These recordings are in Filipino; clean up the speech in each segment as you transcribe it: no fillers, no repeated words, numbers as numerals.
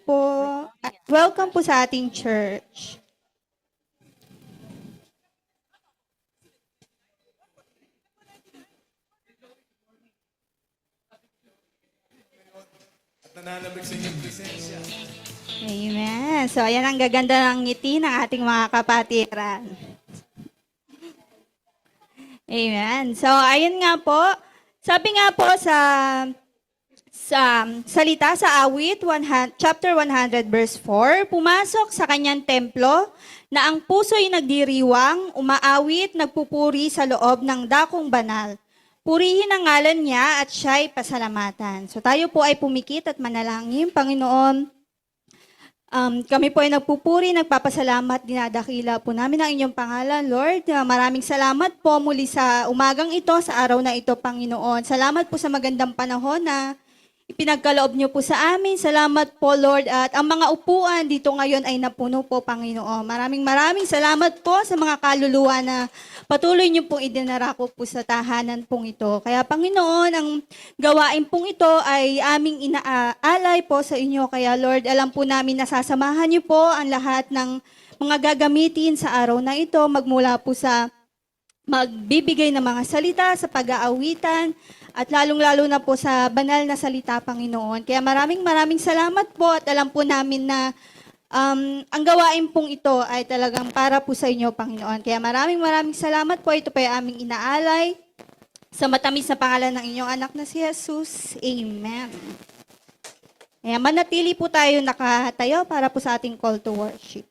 po. Welcome po sa ating church. Nananabig sa inyong presensya. Amen. So, ayan ang gaganda ng ngiti ng ating mga kapatiran. Amen. So, ayun nga po. Sabi nga po sa salita sa awit, chapter 100, verse 4, pumasok sa kanyang templo na ang puso'y nagdiriwang, umaawit, nagpupuri sa loob ng dakong banal. Purihin ang ngalan niya at siya'y pasalamatan. So tayo po ay pumikit at manalangin. Panginoon, kami po ay nagpupuri, nagpapasalamat, dinadakila po namin ang inyong pangalan, Lord. Maraming salamat po muli sa umagang ito, sa araw na ito, Panginoon. Salamat po sa magandang panahon na ipinagkaloob niyo po sa amin. Salamat po, Lord. At ang mga upuan dito ngayon ay napuno po, Panginoon. Maraming salamat po sa mga kaluluwa na patuloy niyo pong idinarako po sa tahanan pong ito. Kaya, Panginoon, ang gawain pong ito ay aming inaalay po sa inyo. Kaya, Lord, alam po namin na sasamahan niyo po ang lahat ng mga gagamitin sa araw na ito, magmula po sa magbibigay ng mga salita, sa pag-aawitan, at lalong-lalo na po sa banal na salita, Panginoon. Kaya maraming salamat po at alam po namin na ang gawain pong ito ay talagang para po sa inyo, Panginoon. Kaya maraming salamat po. Ito po ay aming inaalay sa matamis na pangalan ng inyong anak na si Jesus. Amen. Kaya manatili po tayo nakatayo para po sa ating call to worship.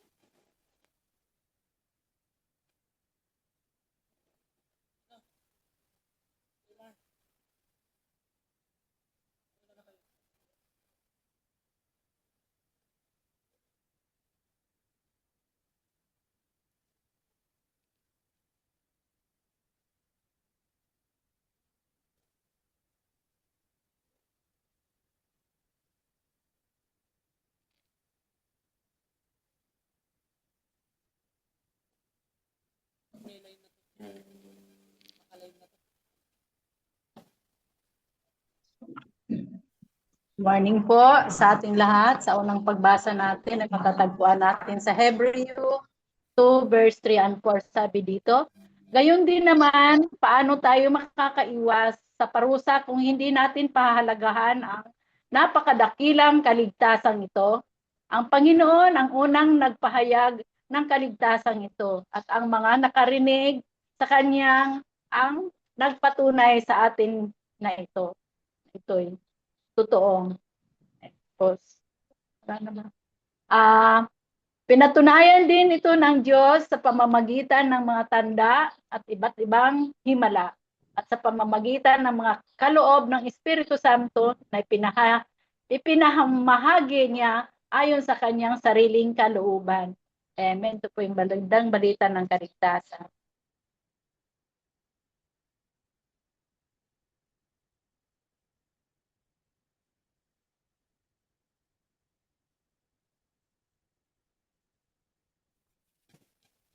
Morning po sa ating lahat. Sa unang pagbasa natin, ay matatagpuan natin sa Hebreo 2 verse 3 and 4. Sabi dito, gayon din naman, paano tayo makakaiwas sa parusa kung hindi natin pahahalagahan ang napakadakilang kaligtasan ito? Ang Panginoon ang unang nagpahayag ng kaligtasan ito at ang mga nakarinig sa kanyang ang nagpatunay sa atin na ito. Ito'y totoong. Pinatunayan din ito ng Diyos sa pamamagitan ng mga tanda at iba't ibang himala at sa pamamagitan ng mga kaloob ng Espiritu Santo na ipinahamahagi niya ayon sa kanyang sariling kalooban. Amen. Ito po yung magandang balita ng kaligtasan.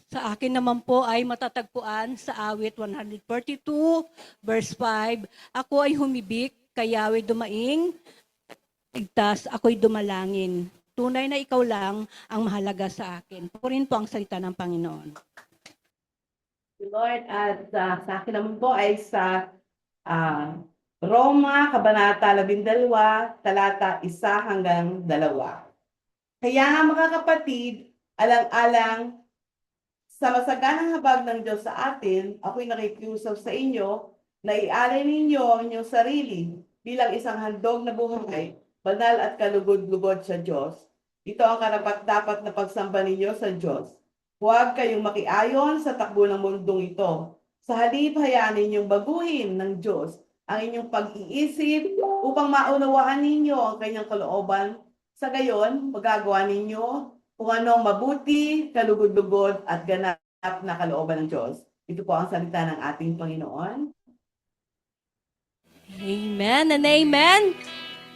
Sa akin naman po ay matatagpuan sa awit 142, verse 5, ako ay humibik, kaya Yahweh dumaing, ligtas, ako'y dumalangin. Tunay na ikaw lang ang mahalaga sa akin. Purin po ang salita ng Panginoon. Lord, at sa akin naman po ay sa Roma, Kabanata 12, talata 1 hanggang 2. Kaya nga mga kapatid, alang-alang sa masaganang habag ng Diyos sa atin, ako'y nakikiusap sa inyo na ialay ninyo ang inyong sarili bilang isang handog na buhay, banal at kalugod-lugod sa Diyos. Ito ang karapat-dapat na pagsamba ninyo sa Diyos. Huwag kayong makiayon sa takbo ng mundong ito. Sa halip, hayaan ninyong baguhin ng Diyos ang inyong pag-iisip upang maunawaan ninyo ang kanyang kalooban. Sa gayon, magagawa ninyo kung anong mabuti, kalugod-lugod at ganap na kalooban ng Diyos. Ito po ang salita ng ating Panginoon. Amen and amen.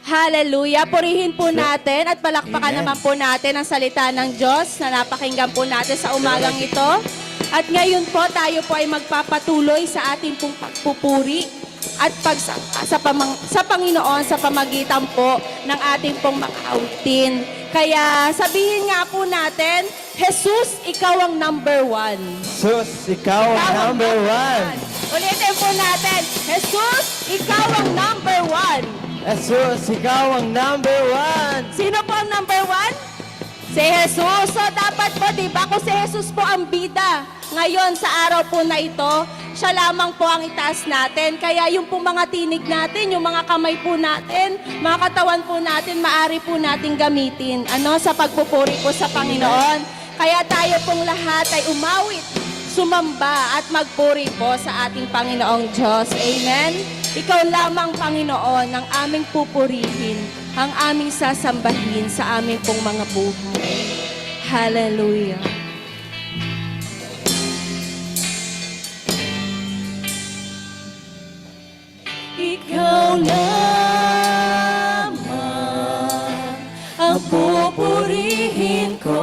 Hallelujah. Purihin po natin at palakpakan naman po natin ang salita ng Diyos na napakinggan po natin sa umagang ito. At ngayon po tayo po ay magpapatuloy sa ating pong pagpupuri at sa Panginoon sa pamagitan po ng ating pong mga awitin. Kaya sabihin nga po natin, Jesus, ikaw ang number one. Jesus, ikaw ang number one. Ulitin po natin, Jesus, ikaw ang number one. Jesus, ikaw ang number one. Sino po ang number one? Si Jesus. So dapat po, di ba, kung si Jesus po ang bida ngayon sa araw po na ito, siya lamang po ang itaas natin. Kaya yung po mga tinig natin, yung mga kamay po natin, mga katawan po natin, maari po natin gamitin sa pagpupuri po sa Panginoon. Kaya tayo pong lahat ay umawit, sumamba at magpuri po sa ating Panginoong Diyos. Amen? Ikaw lamang, Panginoon, ang aming pupurihin, ang aming sasambahin sa aming pong mga buhay. Hallelujah. Ikaw lamang ang pupurihin ko.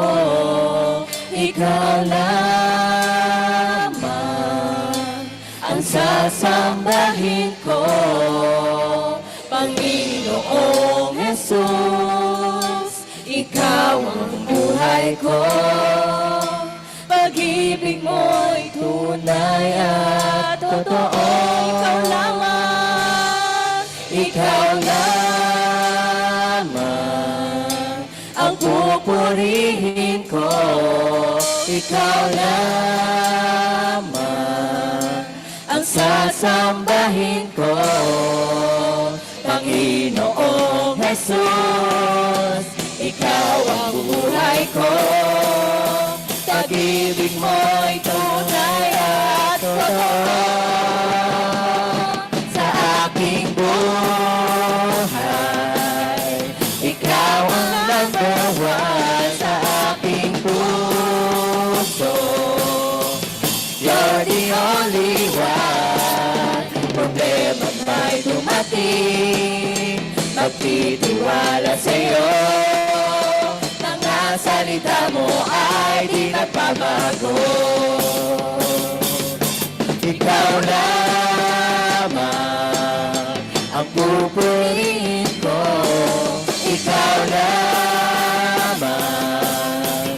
Ikaw lamang ang sasambahin ko. Panginoong Jesus, ikaw ang buhay ko. Pag-ibig mo'y tunay at totoo. Ikaw lamang, ikaw lamang ang pupurihin ko. Ikaw lamang ang sasambahin ko. Panginoong Jesus, ikaw ang buhay ko. Pag-ibig mo'y tunay at totoo. Sa aking buhay, ikaw ang number one. Sa aking puso, you're the only one. Problema may dumating, magtitiwala sa'yo. Mga salita mo ay di nagbabago. Ikaw lamang ang pupurihin ko. Ikaw lamang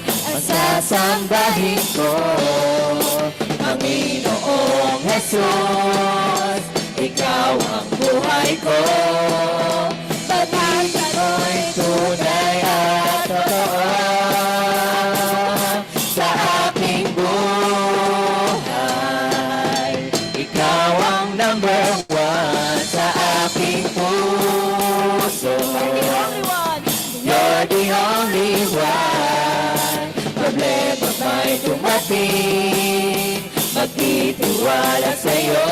ang sasambahin ko. Panginoong Jesus, ikaw ang buhay ko. Pag-ibig mo'y tunay at totoo. Sa aking buhay, ikaw ang number one. Sa aking puso, you're the only one. Problema may dumating, magtitiwala sa'yo.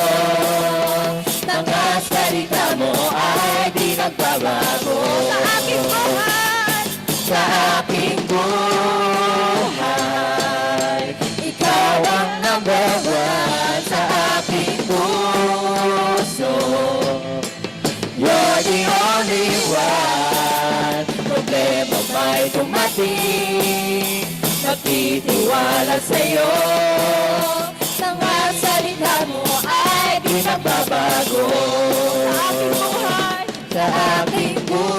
Mga salita mo ay di nagbabago. Sa aking buhay, sa aking buhay, ikaw ang number one. Sa aking puso, you're the only one. Problema may dumating, magtitiwala sa'yo. Mga salita mo ay di nagbabago. Sa aking buhay,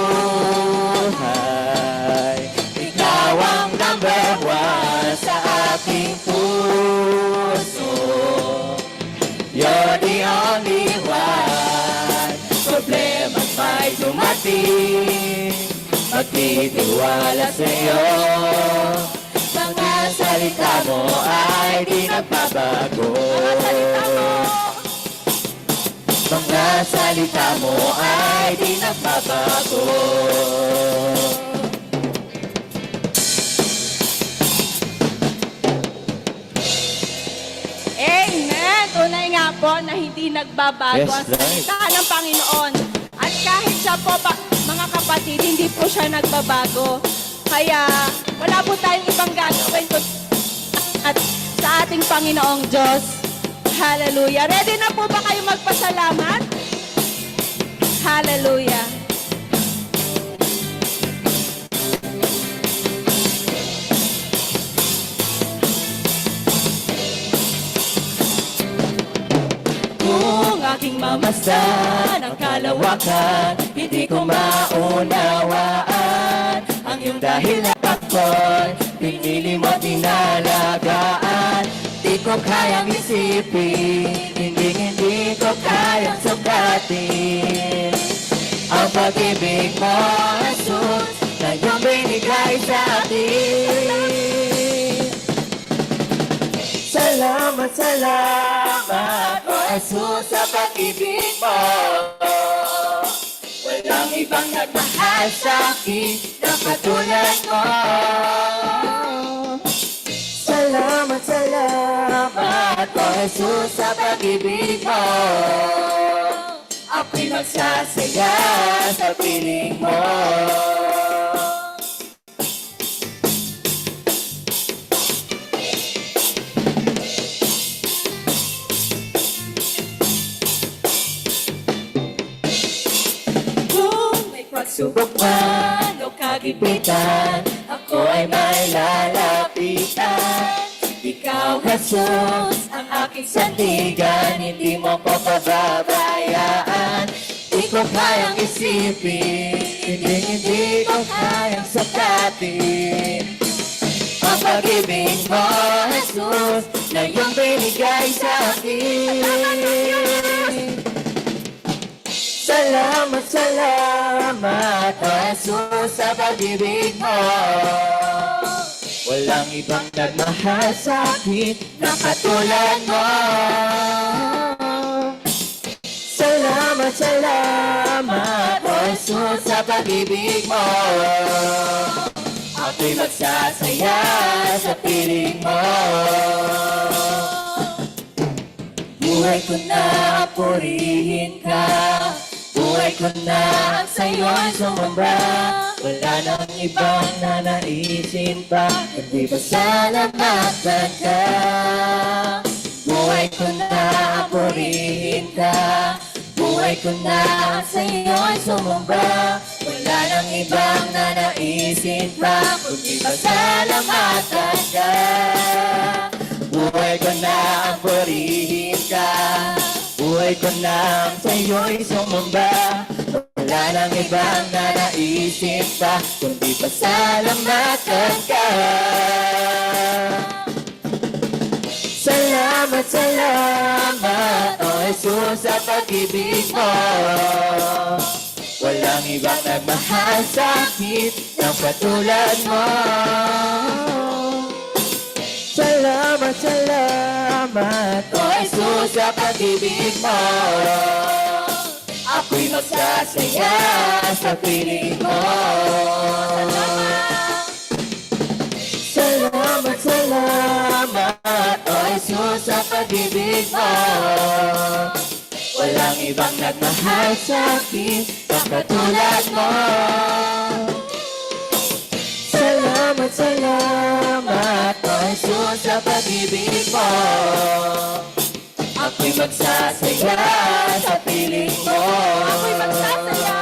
ikaw ang number one. Sa aking puso, you're the only one. Problema may dumating, magtitiwala sa'yo. Mga salita mo ay di nagbabago. Mga salita mo ay di nagbabago. Amen! Tunay nga po na hindi nagbabago Yes, ang salita ng Panginoon. At kahit siya po, mga kapatid, hindi po siya nagbabago. Kaya wala po tayong ibang gagawin at sa ating Panginoong Diyos. Hallelujah. Ready na po ba kayo magpasalamat? Hallelujah. Kung aking mamasdan ang kalawakan, hindi ko maunawaan ang Yung dahil ako'y pinili mo tinalagaan. Di ko kayang isipin, hindi ko kayang sukatin ang pag-ibig mo, Jesus, na iyong binigay sa akin. Salamat, salamat, O Jesus, sa pag-ibig mo. Walang ibang nagmahal sa akin na katulad mo. Salamat, salamat, O Jesus, sa pag-ibig mo. Ako'y magsasaya sa piling mo. Kung may pagsubok man o kagipitan, ako ay may lalapitan. Ikaw, Jesus, ang aking sandigan, hindi mo ko pababayaan. Di ko kayang isipin, hindi ko kayang sukatin ang pag-ibig mo, Jesus, na iyong binigay sa akin. Salamat, salamat, O Jesus, sa pag-ibig mo. Walang ibang nagmahal sa akin na katulad mo. Salamat, salamat, O Jesus, sa pag-ibig mo. Ako'y magsasaya sa piling mo. Buhay ko na purihin ka, buhay ko na ang sa'yo'y sumambra. Wala nang ibang nanaisin pa, kundi pasalamatan ka. Buhay ko na purihin ka, buhay ko na ang sa'yo'y sumambra. Wala nang ibang nanaisin pa, kundi pasalamatan ka. Buhay ko na ang purihin ka, buhay ko na ang sa'yo'y sumamba. Wala nang ibang nanaisin pa, kundi pasalamatan ka. Salamat, salamat, O Jesus, sa pag-ibig mo. Walang ibang nagmahal sa akin ng katulad mo. Salamat, salamat, O Jesus, sa pag-ibig mo. Ako'y magsasaya sa piling mo. Salamat, salamat, O Jesus, sa pag-ibig mo. Walang ibang nagmahal sa akin na katulad mo. Salamat, salamat, O Jesus, sa pag-ibig mo. Ako'y magsasaya sa piling mo. Ako'y magsasaya.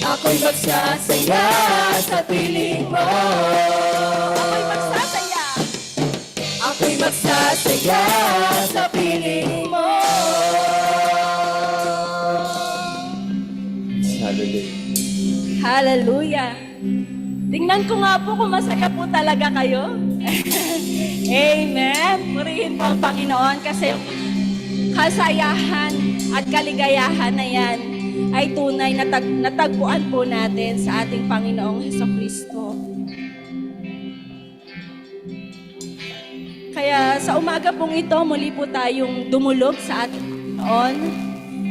Ako'y magsasaya sa piling mo. Ako'y magsasaya. Ako'y magsasaya sa piling mo. Hallelujah. Hallelujah. Tingnan ko nga po kung masaya po talaga kayo. Amen. Purihin po ang Panginoon kasi kasayahan at kaligayahan na yan ay tunay na natagpuan po natin sa ating Panginoong Hesukristo. Kaya sa umaga pong ito, muli po tayong dumulog sa ating Panginoon.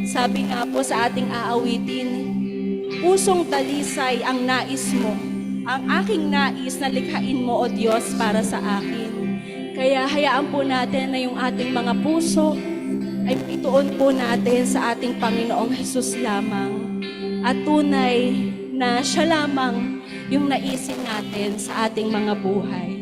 Sabi nga po sa ating aawitin, pusong dalisay ang nais mo, ang aking nais na likhain mo, O Diyos, para sa akin. Kaya hayaan po natin na yung ating mga puso ay ituon po natin sa ating Panginoong Hesus lamang. At tunay na siya lamang yung naisin natin sa ating mga buhay.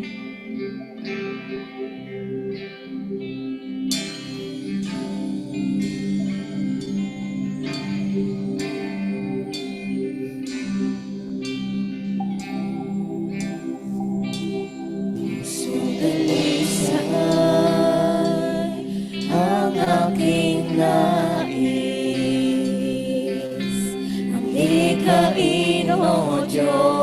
Likhain mo, Diyos.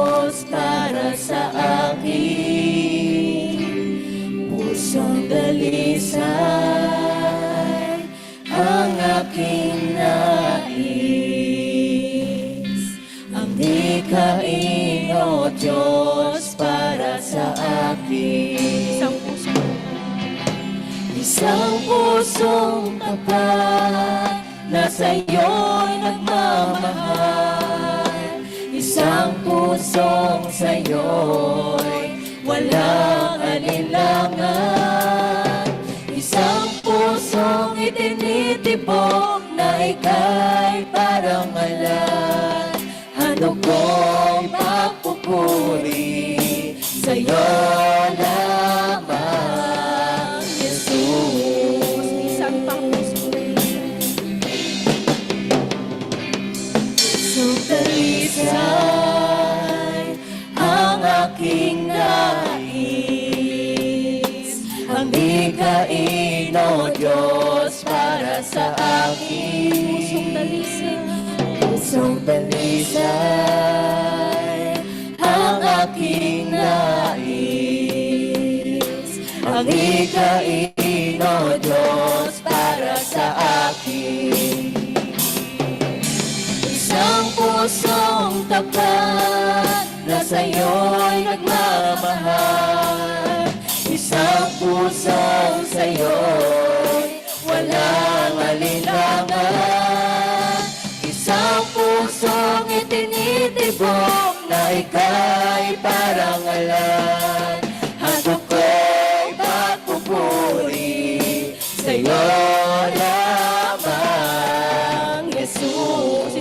Isang pusong tapat na sa'yo'y nagmamahal. Isang pusong sa'yo'y walang alinlangan. Isang pusong itinitibok na ika'y parang alam. Ano ko'y papupuri sa'yo lamang, Jesus. Isang pang puso. Sugalisay ang aking nais. Ang hikain, O Diyos, para sa akin. Pusong dalisay ang aking nais. Ang hikain, O Diyos, para sa akin. Isang pusong tapat na sa'yo'y nagmamahal. Isang pusong sa'yo'y walang alinlangan. Isang pusong itinitibok na ika'y parang alam. Handog ko'y pagpupuri sa'yo lamang, Jesus.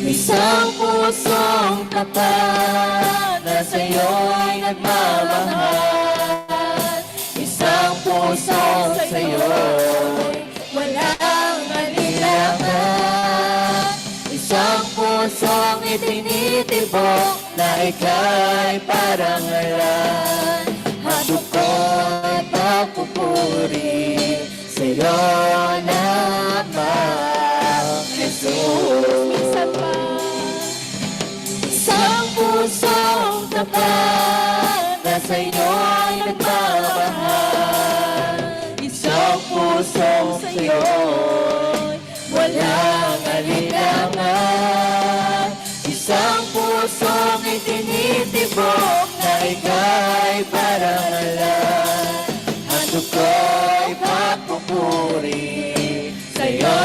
Isang pusong tapat na sa'yo'y nagmamahal. Isang pusong sa'yo'y walang alinlangan. Isang pusong itinitibok na ika'y parang alam. Handog ko'y pagpupuri sa'yo lamang, Jesus. Isang pusong tapat na sa'yo'y nagmamahal. Isang pusong sa'yo'y walang alinlangan. Isang pusong itinitibok na ika'y parang alam. Handog ko'y pagpupuri sa'yo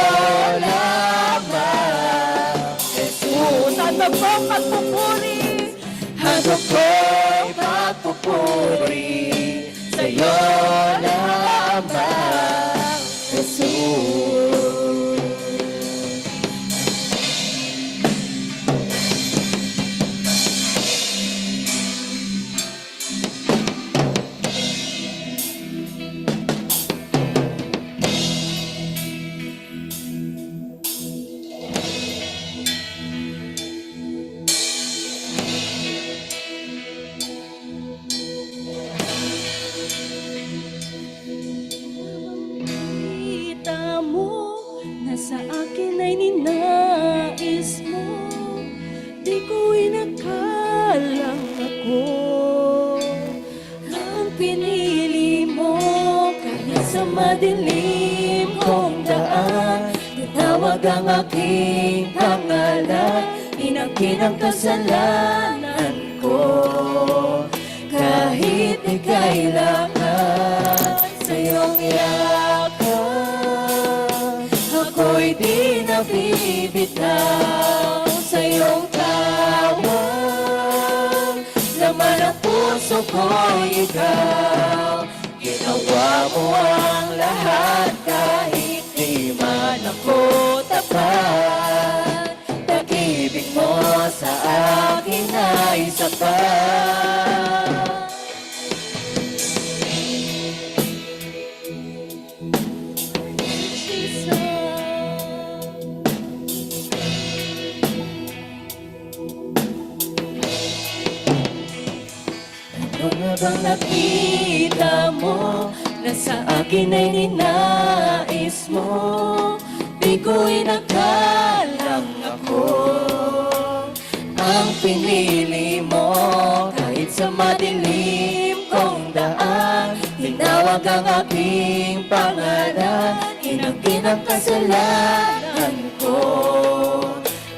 lamang, Jesus. Handog ko'y pagpupuri, handog ko'y pagpupuri sa'yo lamang, Jesus. Kita mo na sa akin ay ninais mo. Di ko inakalang ako ang pinili mo. Kahit sa madilim kong daan, tinawag ang aking pangalan. Inangkin ang kasalanan ko. Kahit di kailangan sa iyong yakap, ako'y di nabibitaw sa iyong tawag. Laman ang puso ko'y ikaw, ginawa mo ang lahat kahit di man ako tapat. Pag-ibig mo sa akin ay sapat. Ano nga bang nakita mo na sa akin ay ninais mo? Di ko inakalang ako ang pinili mo. Kahit sa madilim kong daan, tinawag ang aking pangalan. Inangkin ang kasalanan ko.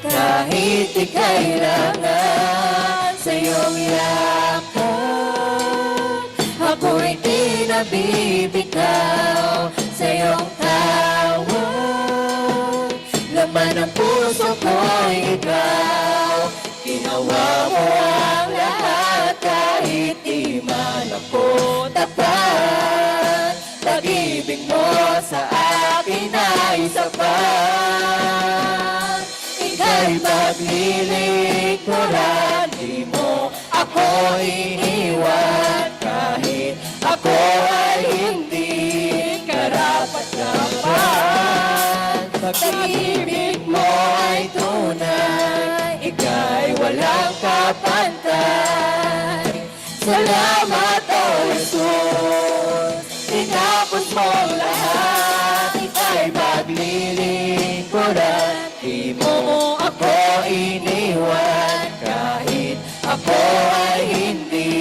Kahit di kailangan sa iyong yakap, ako'y di nabibitaw sa iyong tawag. Laman ng puso ko'y ikaw, ginawa mo ang lahat kahit di man ako tapat. Pag-ibig mo sa akin ay sapat. Ika'y paglilingkuran, di mo ako iniwan kahit ako ay hindi karapat-dapat. Pag-ibig mo ay tunay, ika'y walang kapantay. Salamat, O Jesus, tinapos mo ang lahat. Ika'y maglilingkuran, di mo ako iniwan kahit ako ay hindi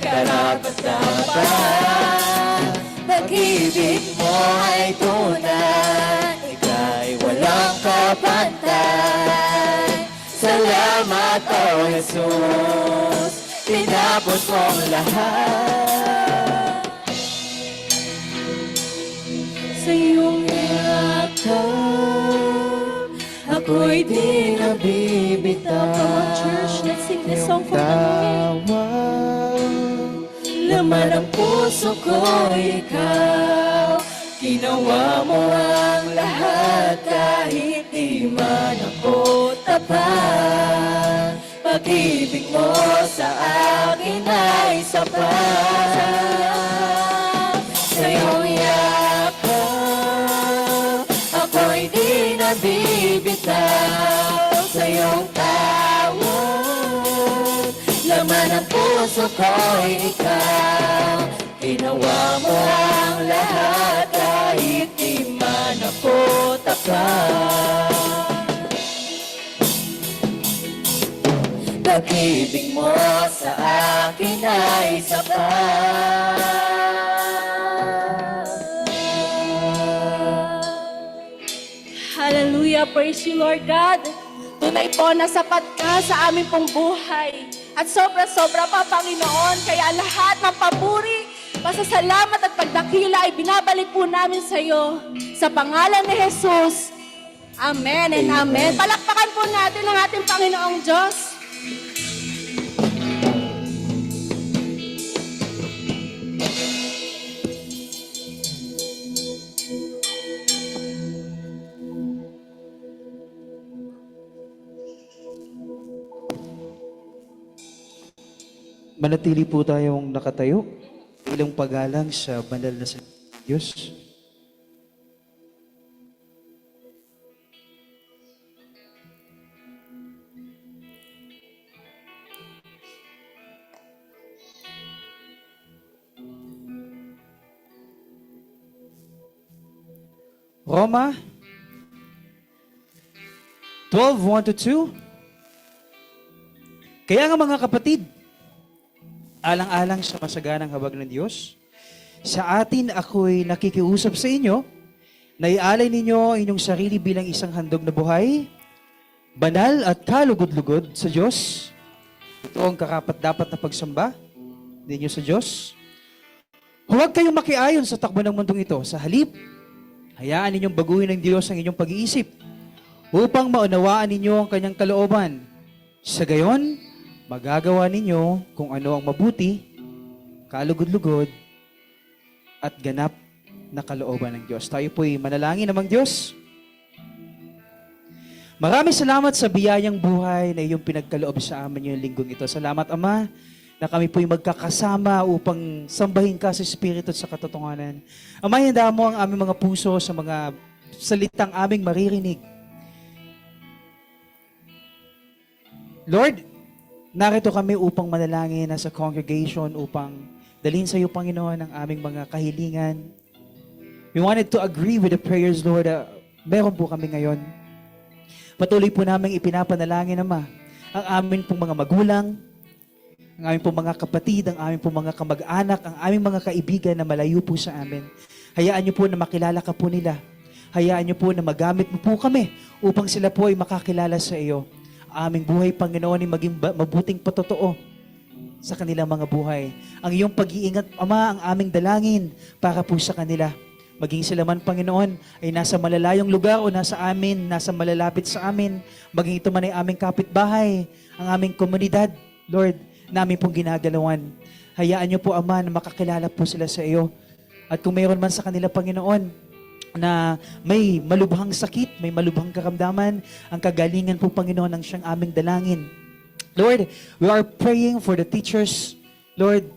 karapat-dapat. Pag-ibig mo ay tunay, ika'y walang kapantay. Salamat, O Jesus, tinapos mo ang lahat. Sa iyong yakap, ako'y di nabibitaw. Church, let's sing this song for the Tawag, laman ng puso ko'y ikaw, ginawa mo ang lahat kahit di man ako tapat. Pag-ibig mo sa akin ay sapat. Sa iyong yakap, ako'y di nabibitaw sa iyong tawag. Laman ng puso ko'y ikaw, ginawa mo ang lahat kahit di man ako tapat. Pag-ibig mo sa akin ay sapat. Hallelujah. Praise you, Lord God. Tunay po na sapat ka sa aming pong buhay. At sobra-sobra pa, Panginoon. Kaya lahat ng papuri, pasasalamat at pagdakila ay binabalik po namin sa iyo. Sa pangalan ni Jesus. Amen and amen. Palakpakan po natin ang ating Panginoong Diyos. Manatili po tayong nakatayo bilang paggalang sa banal na salita ng Diyos. Roma 12:1-2. Kaya nga mga kapatid, alang-alang sa masaganang habag ng Diyos, sa atin ako'y nakikiusap sa inyo na ialay ninyo inyong sarili bilang isang handog na buhay, banal at kalugod-lugod sa Diyos. Ito ang karapat-dapat na pagsamba ninyo sa Diyos. Huwag kayong makiayon sa takbo ng mundong ito. Sa halip, hayaan ninyong baguhin ng Diyos ang inyong pag-iisip upang maunawaan ninyo ang kanyang kalooban. Sa gayon, magagawa ninyo kung ano ang mabuti, kalugod-lugod, at ganap na kalooban ng Diyos. Tayo po'y manalangin namang Diyos. Maraming salamat sa biyayang buhay na iyong pinagkaloob sa amin yung linggong ito. Salamat, Ama, na kami po'y magkakasama upang sambahin ka sa Espiritu at sa katotohanan. Ama, handa mo ang aming mga puso sa mga salitang aming maririnig. Lord, narito kami upang manalangin sa congregation, upang dalhin sa iyo, Panginoon, ang aming mga kahilingan. We wanted to agree with the prayers, Lord. Meron po kami ngayon. Patuloy po namin ipinapanalangin, Ama, ang amin pong mga magulang, ang aming pong mga kapatid, ang aming pong mga kamag-anak, ang aming mga kaibigan na malayo po sa amin. Hayaan niyo po na makilala ka po nila. Hayaan niyo po na magamit mo po kami upang sila po ay makakilala sa iyo. Aming buhay, Panginoon, ay maging mabuting patotoo sa kanilang mga buhay. Ang iyong pag-iingat, Ama, ang aming dalangin para po sa kanila. Maging sila man, Panginoon, ay nasa malalayong lugar o nasa amin, nasa malalapit sa amin, maging ito man ay aming kapitbahay, ang aming komunidad, Lord, namin pong ginagalawan. Hayaan niyo po, Ama, na makakilala po sila sa iyo. At kung mayroon man sa kanila, Panginoon, na may malubhang sakit, may malubhang karamdaman, ang kagalingan po, Panginoon, ang siyang aming dalangin. Lord, we are praying for the teachers, Lord,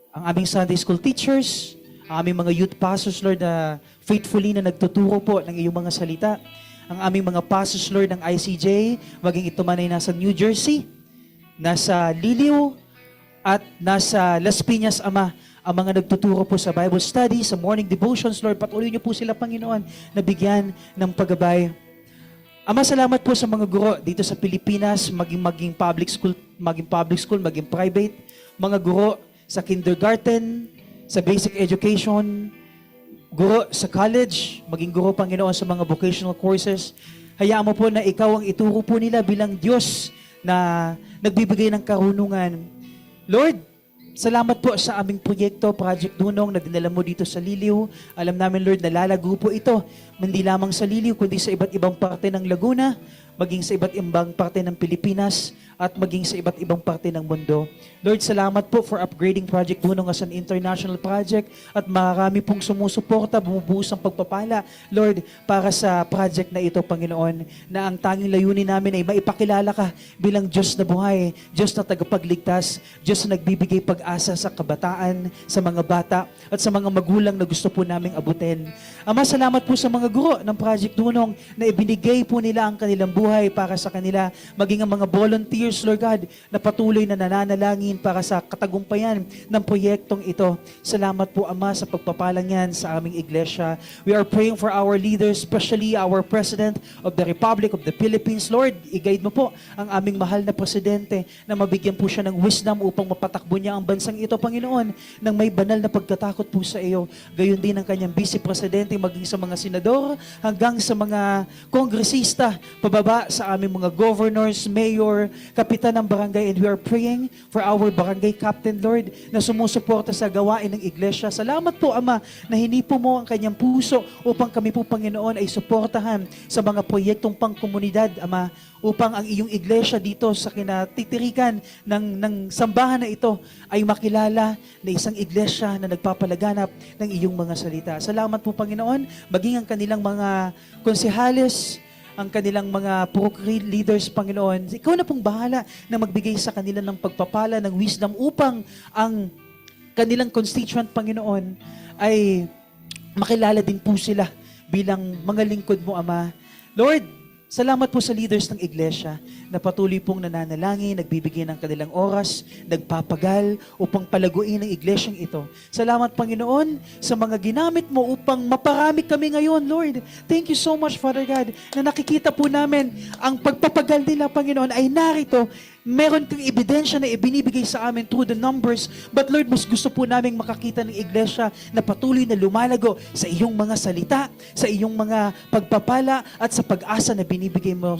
ang aming Sunday school teachers, ang aming mga youth pastors, Lord, na faithfully na nagtuturo po ng iyong mga salita, ang aming mga pastors, Lord, ng ICJ, maging ito man ay nasa New Jersey, nasa Liliw, at nasa Las Piñas, Ama, ang mga nagtuturo po sa Bible study, sa morning devotions, Lord, patuloy niyo po sila, Panginoon, na bigyan ng paggabay. Ama, salamat po sa mga guro dito sa Pilipinas, maging public school, maging private, mga guro sa kindergarten, sa basic education, guro sa college, maging guro, Panginoon, sa mga vocational courses. Hayaan mo po na ikaw ang ituro po nila bilang Diyos na nagbibigay ng karunungan. Lord, salamat po sa aming proyekto, Project Dunong, na dinala mo dito sa Liliw. Alam namin, Lord, na lalago po ito, hindi lamang sa Liliw, kundi sa iba't ibang parte ng Laguna, maging sa iba't ibang parte ng Pilipinas, at maging sa iba't ibang parte ng mundo. Lord, salamat po for upgrading Project Dunong as an international project, at marami pong sumusuporta, bumubuhos ang pagpapala, Lord, para sa project na ito, Panginoon, na ang tanging layunin namin ay maipakilala ka bilang Diyos na buhay, Diyos na tagapagligtas, Diyos na nagbibigay pag-asa sa kabataan, sa mga bata, at sa mga magulang na gusto po naming abutin. Ama, salamat po sa mga guro ng Project Dunong na ibinigay po nila ang kanilang buhay para sa kanila, maging ang mga volunteers, Lord God, na patuloy na nananalangin para sa katagumpayan ng proyektong ito. Salamat po, Ama, sa pagpapalang yan sa aming iglesia. We are praying for our leaders, especially our President of the Republic of the Philippines. Lord, i-guide mo po ang aming mahal na Presidente na mabigyan po siya ng wisdom upang mapatakbo niya ang bansang ito, Panginoon, ng may banal na pagkatakot po sa iyo. Gayon din ang kanyang Vice Presidente, maging sa mga senador, hanggang sa mga kongresista, pababa sa aming mga governors, mayor, kapitan ng barangay, and we are praying for our barangay captain, Lord, na sumusuporta sa gawain ng iglesia. Salamat po, Ama, na hinipo mo ang kanyang puso upang kami po, Panginoon, ay suportahan sa mga proyektong pangkomunidad, Ama, upang ang iyong iglesia dito sa kinatitirikan ng sambahan na ito ay makilala na isang iglesia na nagpapalaganap ng iyong mga salita. Salamat po, Panginoon, maging ang kanilang mga konsehales, ang kanilang mga procreate leaders, Panginoon. Ikaw na pong bahala na magbigay sa kanila ng pagpapala, ng wisdom upang ang kanilang constituent, Panginoon, ay makilala din po sila bilang mga lingkod mo, Ama. Lord, salamat po sa leaders ng iglesia na patuloy pong nananalangin, nagbibigay ng kanilang oras, nagpapagal upang palaguin ang iglesyang ito. Salamat, Panginoon, sa mga ginamit mo upang maparami kami ngayon, Lord. Thank you so much, Father God, na nakikita po namin ang pagpapagal nila, Panginoon, ay narito. Meron kang ebidensya na ibinibigay sa amin through the numbers. But Lord, mas gusto po namin makakita ng iglesia na patuloy na lumalago sa iyong mga salita, sa iyong mga pagpapala, at sa pag-asa na binibigay mo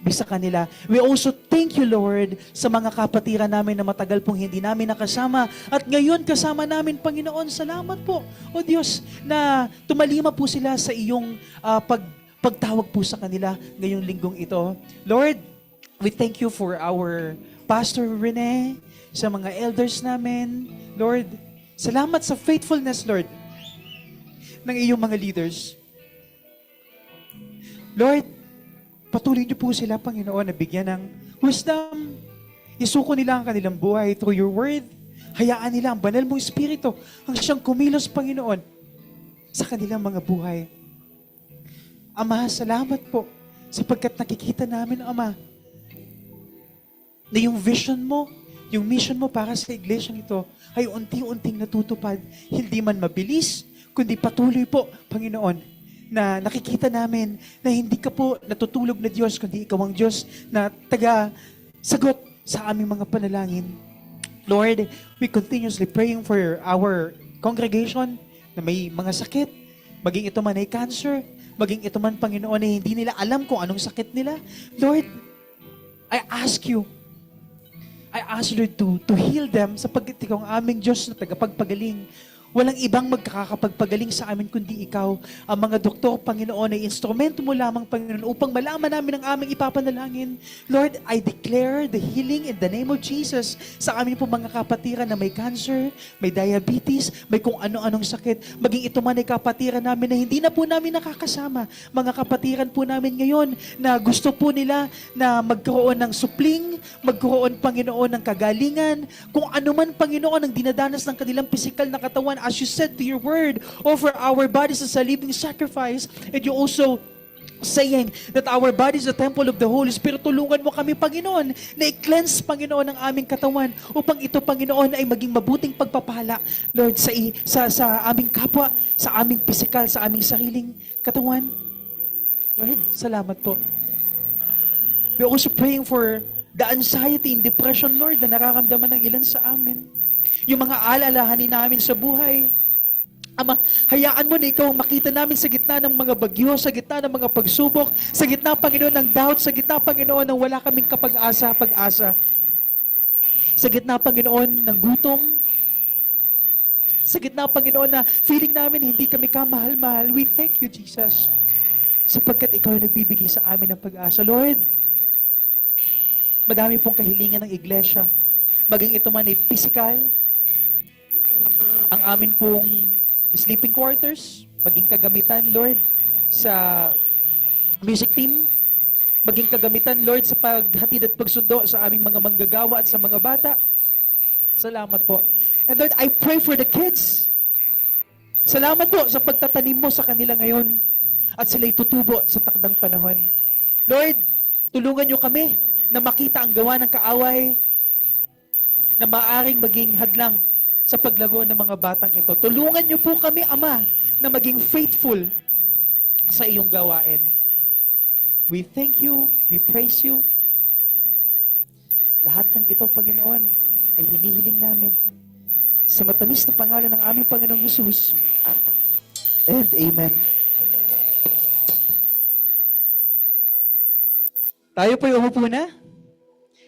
sa kanila. We also thank you, Lord, sa mga kapatiran namin na matagal pong hindi namin nakasama. At ngayon kasama namin, Panginoon. Salamat po, O Diyos, na tumalima po sila sa iyong pagtawag po sa kanila ngayong linggong ito. Lord, we thank you for our Pastor Rene, sa mga elders namin. Lord, salamat sa faithfulness, Lord, ng iyong mga leaders. Lord, patuloy niyo po sila, Panginoon, na bigyan ng wisdom. Isuko nila ang kanilang buhay through your word. Hayaan nila ang banal mong Espiritu ang siyang kumilos, Panginoon, sa kanilang mga buhay. Ama, salamat po sapagkat nakikita namin, Ama, na yung vision mo, yung mission mo para sa iglesyang ito ay unti-unting natutupad. Hindi man mabilis, kundi patuloy po, Panginoon, na nakikita namin na hindi ka po natutulog na Diyos, kundi ikaw ang Diyos na taga-sagot sa aming mga panalangin. Lord, we continuously praying for our congregation na may mga sakit, maging ito man ay cancer, maging ito man, Panginoon, na hindi nila alam kung anong sakit nila. Lord, I ask you, I ask you, Lord, to heal them sapagkat ikaw ang aming Diyos na tagapagpagaling. Walang ibang magkakapagpagaling sa amin kundi ikaw. Ang mga doktor, Panginoon, ay instrumento mo lamang, Panginoon, upang malaman namin ang aming ipapanalangin. Lord, I declare the healing in the name of Jesus sa amin po mga kapatiran na may cancer, may diabetes, may kung ano-anong sakit. Maging ito man ay kapatiran namin na hindi na po namin nakakasama. Mga kapatiran po namin ngayon na gusto po nila na magkaroon ng supling, magkaroon, Panginoon, ng kagalingan, kung ano man, Panginoon, ang dinadanas ng kanilang pisikal na katawan. As you said to your word, offer our bodies as a living sacrifice. And you also saying that our body is the temple of the Holy Spirit. Tulungan mo kami, Panginoon, na i-cleanse, Panginoon, ang aming katawan upang ito, Panginoon, ay maging mabuting pagpapala, Lord, sa aming kapwa, sa aming pisikal, sa aming sariling katawan. Lord, salamat po. We're also praying for the anxiety and depression, Lord, na nararamdaman ng ilan sa amin. Yung mga alalahanin namin sa buhay. Ama, hayaan mo na ikaw makita namin sa gitna ng mga bagyo, sa gitna ng mga pagsubok, sa gitna, Panginoon, ng doubt, sa gitna, Panginoon, ng wala kaming pag-asa. Sa gitna, Panginoon, ng gutom. Sa gitna, Panginoon, na feeling namin hindi kami kamahal-mahal. We thank you, Jesus, sapagkat ikaw ay nagbibigay sa amin ng pag-asa. Lord, madami pong kahilingan ng iglesia. Maging ito man ay physical, ang amin pong sleeping quarters, maging kagamitan, Lord, sa music team, maging kagamitan, Lord, sa paghatid at pagsundo sa aming mga manggagawa at sa mga bata. Salamat po. And Lord, I pray for the kids. Salamat po sa pagtatanim mo sa kanila ngayon at sila'y tutubo sa takdang panahon. Lord, tulungan niyo kami na makita ang gawa ng kaaway na maaring maging hadlang sa paglago ng mga batang ito. Tulungan niyo po kami, Ama, na maging faithful sa iyong gawain. We thank you, we praise you. Lahat ng ito, Panginoon, ay hinihiling namin sa matamis na pangalan ng aming Panginoong Jesus. And Amen. Tayo po'y umupo na.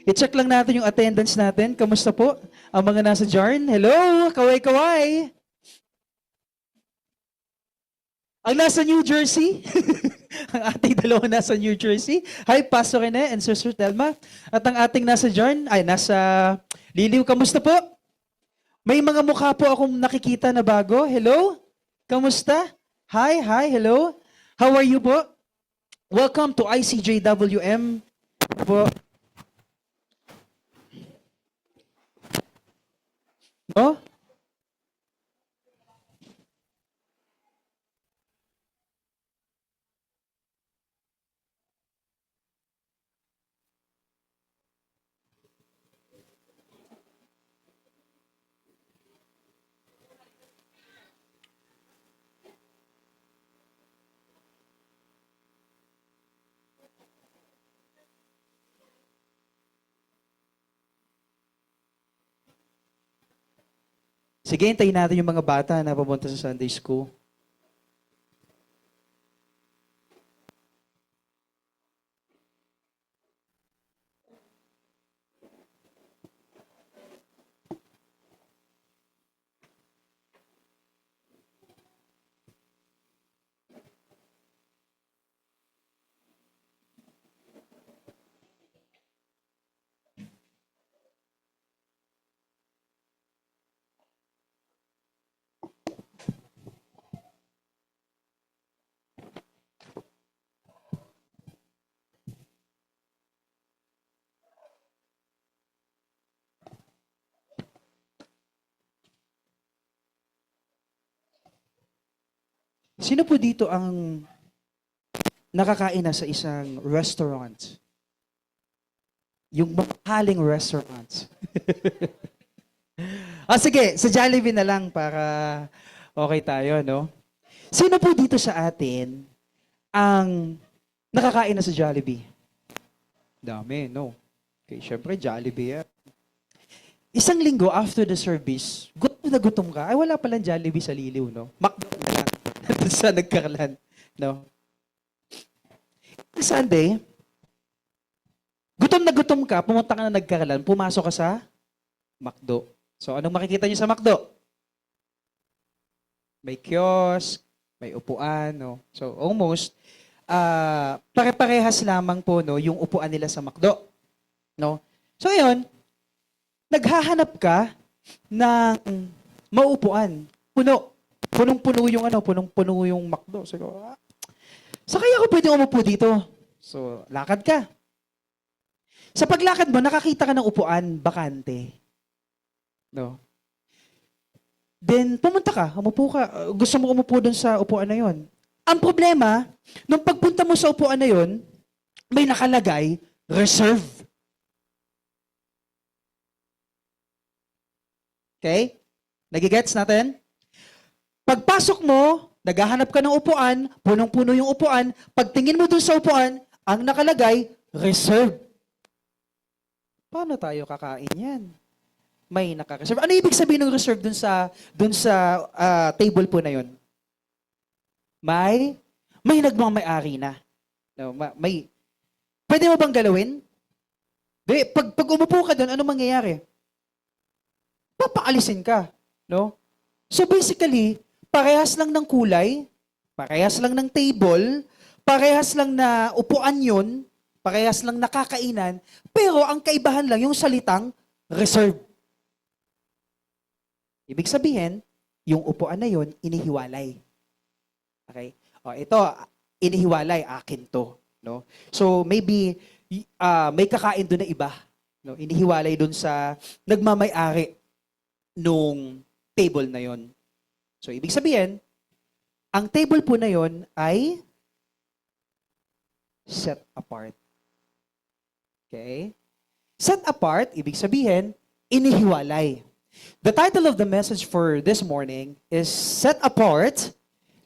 I-check lang natin yung attendance natin. Kamusta po? Ang mga nasa Jarn? Hello! Kaway-kaway! Ang nasa New Jersey? Ang ating dalawa nasa New Jersey. Hi, Pastor Rene and Sister Telma. At ang ating nasa Jarn, ay nasa Liliw. Kamusta po? May mga mukha po akong nakikita na bago. Hello? Kamusta? Hi, hello. How are you po? Welcome to ICJWM po. No? Sige, hintayin natin yung mga bata na papunta sa Sunday School. Sino po dito ang nakakain na sa isang restaurant? Yung mahaling restaurant. Sige, sa Jollibee na lang para okay tayo, no? Sino po dito sa atin ang nakakain na sa Jollibee? Dami, no? Okay, syempre Jollibee yan. Isang linggo after the service, gutom na gutom ka. Ay, wala palang Jollibee sa Liliw, no? McDo na lang. Sa nagkakalan, no? Sunday, Gutom na gutom ka, pumunta ka na nagkaralan, pumasok ka sa McDo. So, anong makikita niyo sa McDo? May kiosk, may upuan, no? So, almost, pare-parehas lamang po, no, yung upuan nila sa McDo. No? So, ayun, naghahanap ka ng maupuan. Puno. Punong-puno yung punong-puno yung McDo. So, sa kaya ako pwede umupo dito. So, lakad ka. Sa paglakad mo, nakakita ka ng upuan, bakante. No? Then, pumunta ka, umupo ka. Gusto mo umupo dun sa upuan na yon. Ang problema, nung pagpunta mo sa upuan na yon, may nakalagay, reserve. Okay? Nagigets natin? Pagpasok mo, naghahanap ka ng upuan, punong-puno yung upuan, pagtingin mo dun sa upuan, ang nakalagay, reserve. Paano tayo kakain yan? May naka-reserve. Ano ibig sabihin ng reserve dun sa table po na yon? May nagmamay-ari na. No, pwede mo bang galawin? Di, pag umupo ka doon, ano mangyayari? Papaalisin ka. No? So basically, parehas lang ng kulay, parehas lang ng table, parehas lang na upuan yun, parehas lang nakakainan, pero ang kaibahan lang yung salitang reserve. Ibig sabihin, yung upuan na yun, inihiwalay. Okay? O, ito, inihiwalay, akin to. No? So, maybe, may kakain doon na iba. No? Inihiwalay doon sa nagmamay-ari nung table na yon. So, ibig sabihin, ang table po na yon ay set apart. Okay? Set apart, ibig sabihin, inihiwalay. The title of the message for this morning is Set Apart,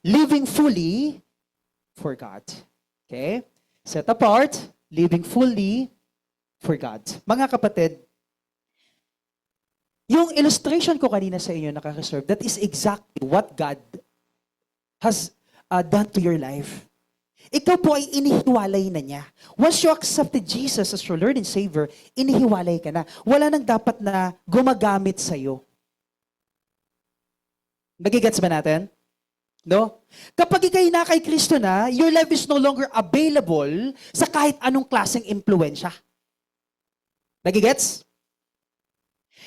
Living Fully for God. Okay? Set apart, living fully for God. Mga kapatid, yung illustration ko kanina sa inyo naka-reserve, that is exactly what God has done to your life. Ikaw po ay inihiwalay na niya. Once you accepted Jesus as your Lord and Savior, inihiwalay ka na. Wala nang dapat na gumagamit sa'yo. Nagigets ba natin? No? Kapag ikay na kay Kristo na, your life is no longer available sa kahit anong klaseng impluensya. Nagigets?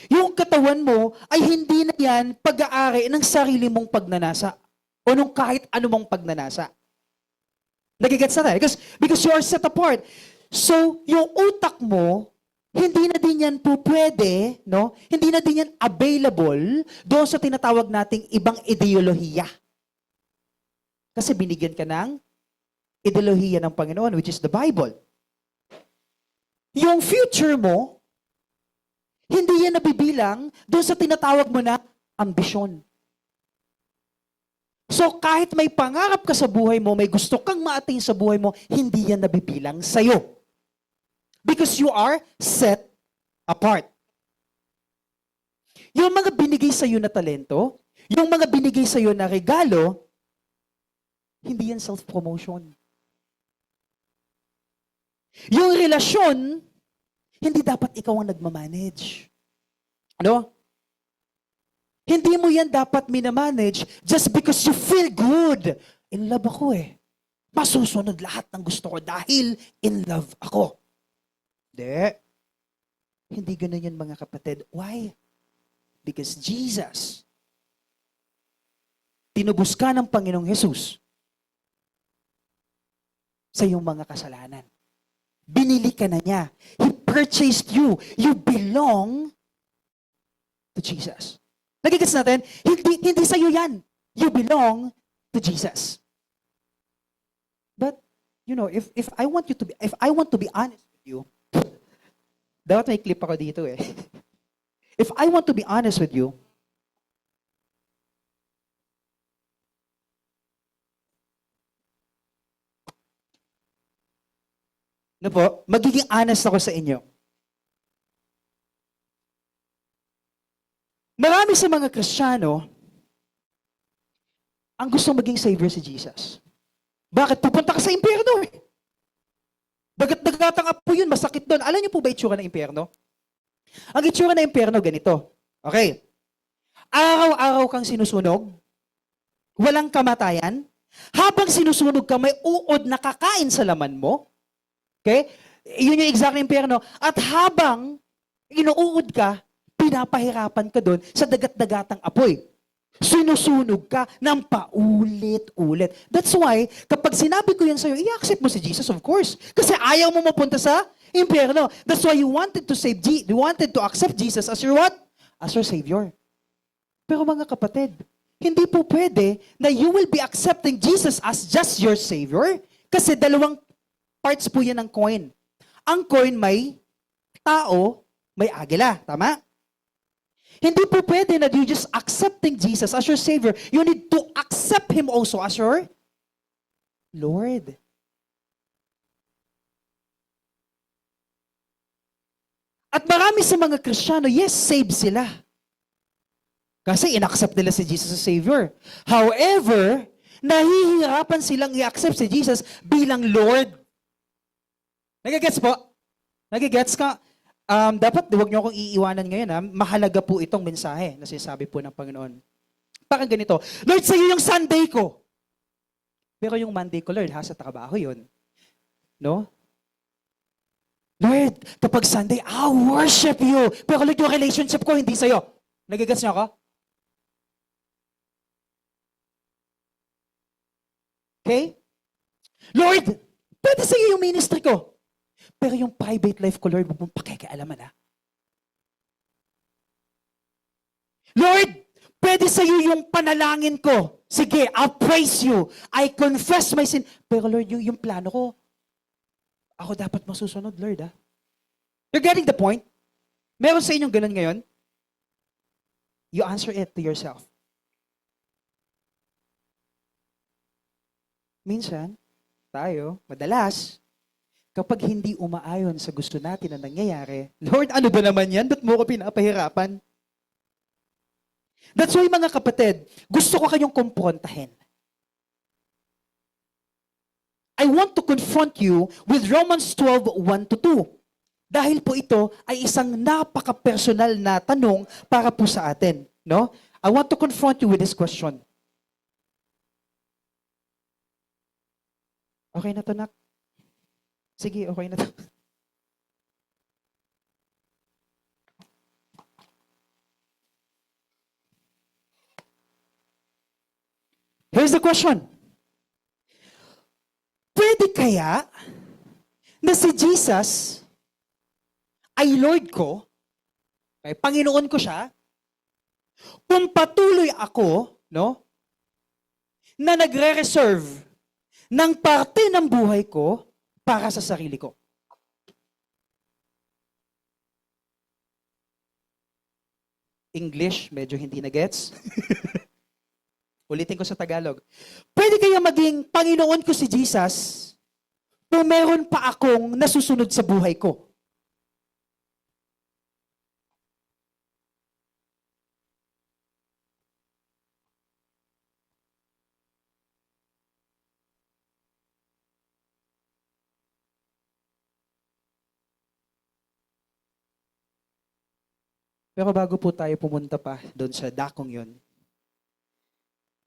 Yung katawan mo ay hindi na yan pag-aari ng sarili mong pagnanasa o nung kahit anumang pagnanasa. Nagigets na tayo? Because you are set apart. So, yung utak mo, hindi na din yan po pwede, no? Hindi na din yan available doon sa tinatawag nating ibang ideolohiya. Kasi binigyan ka ng ideolohiya ng Panginoon, which is the Bible. Yung future mo, hindi yan nabibilang doon sa tinatawag mo na ambisyon. So kahit may pangarap ka sa buhay mo, may gusto kang ma-attain sa buhay mo, hindi yan nabibilang sa'yo. Because you are set apart. Yung mga binigay sa'yo na talento, yung mga binigay sa'yo na regalo, hindi yan self-promotion. Yung relasyon, hindi dapat ikaw ang nagmamanage. Ano? Hindi mo yan dapat minamanage just because you feel good. In love ako eh. Masusunod lahat ng gusto ko dahil in love ako. Hindi ganun yan mga kapatid. Why? Because Jesus, tinubos ka ng Panginoong Jesus sa iyong mga kasalanan. Binili ka na niya. He purchased you. You belong to Jesus. Nagigets natin? Hindi sa'yo yan. You belong to Jesus. But, you know, if I want to be honest with you, dapat may clip ako dito eh. If I want to be honest with you, ano po, magiging honest ako sa inyo. Marami sa mga Kristiyano ang gusto maging Savior si Jesus. Bakit? Pupunta ka sa impyerno eh. Dagat-dagatang apoy yun, masakit doon. Alam niyo po ba itsura ng impyerno? Ang itsura ng impyerno, ganito. Okay. Araw-araw kang sinusunog, walang kamatayan, habang sinusunog ka, may uod na kakain sa laman mo. Okay? Yun yung exact na impyerno. At habang inuud ka, pinapahirapan ka doon sa dagat-dagatang apoy. Sinusunog ka ng paulit-ulit. That's why, kapag sinabi ko yan sa'yo, i-accept mo si Jesus, of course. Kasi ayaw mo mapunta sa impyerno. That's why you wanted to accept Jesus as your what? As your Savior. Pero mga kapatid, hindi po pwede na you will be accepting Jesus as just your Savior. Kasi dalawang parts po yan ng coin. Ang coin may tao, may agila. Tama? Hindi po pwede na you just accepting Jesus as your Savior. You need to accept Him also as your Lord. At marami sa mga Kristiyano, yes, saved sila. Kasi inaccept nila si Jesus as Savior. However, nahihirapan silang i-accept si Jesus bilang Lord. Nagigets po? Nagigets ka? Dapat huwag niyo akong iiwanan ngayon. Ha? Mahalaga po itong mensahe na sinasabi po ng Panginoon. Parang ganito, Lord, sa'yo yung Sunday ko. Pero yung Monday ko, Lord, sa trabaho yun. No? Lord, kapag Sunday, I'll worship you. Pero Lord, yung relationship ko, hindi sa'yo. Nagigets niyo ako? Okay? Lord, pwede sa'yo yung ministry ko. Pero yung private life ko, Lord, huwag mong pakikialaman, ha? Lord, pwede sa'yo yung panalangin ko. Sige, I'll praise you. I confess my sin. Pero Lord, yung plano ko, ako dapat masusunod, Lord, ha? You're getting the point? Meron sa inyong ganun ngayon? You answer it to yourself. Minsan, tayo, madalas, kapag hindi umaayon sa gusto natin na nangyayari, Lord, ano ba naman yan? Ba't mo ko pinapahirapan? That's why, mga kapatid, gusto ko kayong kumprontahin. I want to confront you with Romans 12:1-2. Dahil po ito ay isang napaka-personal na tanong para po sa atin. No? I want to confront you with this question. Okay na to, nak? Sige, okay na to. Here's the question. Pwede kaya na si Jesus ay Lord ko, okay, Panginoon ko siya, kung patuloy ako, no, na nagre-reserve ng parte ng buhay ko para sa sarili ko? English, medyo hindi na gets. Ulitin ko sa Tagalog. Pwede kaya maging Panginoon ko si Jesus kung meron pa akong nasusunod sa buhay ko? Pero bago po tayo pumunta pa doon sa dakong yon,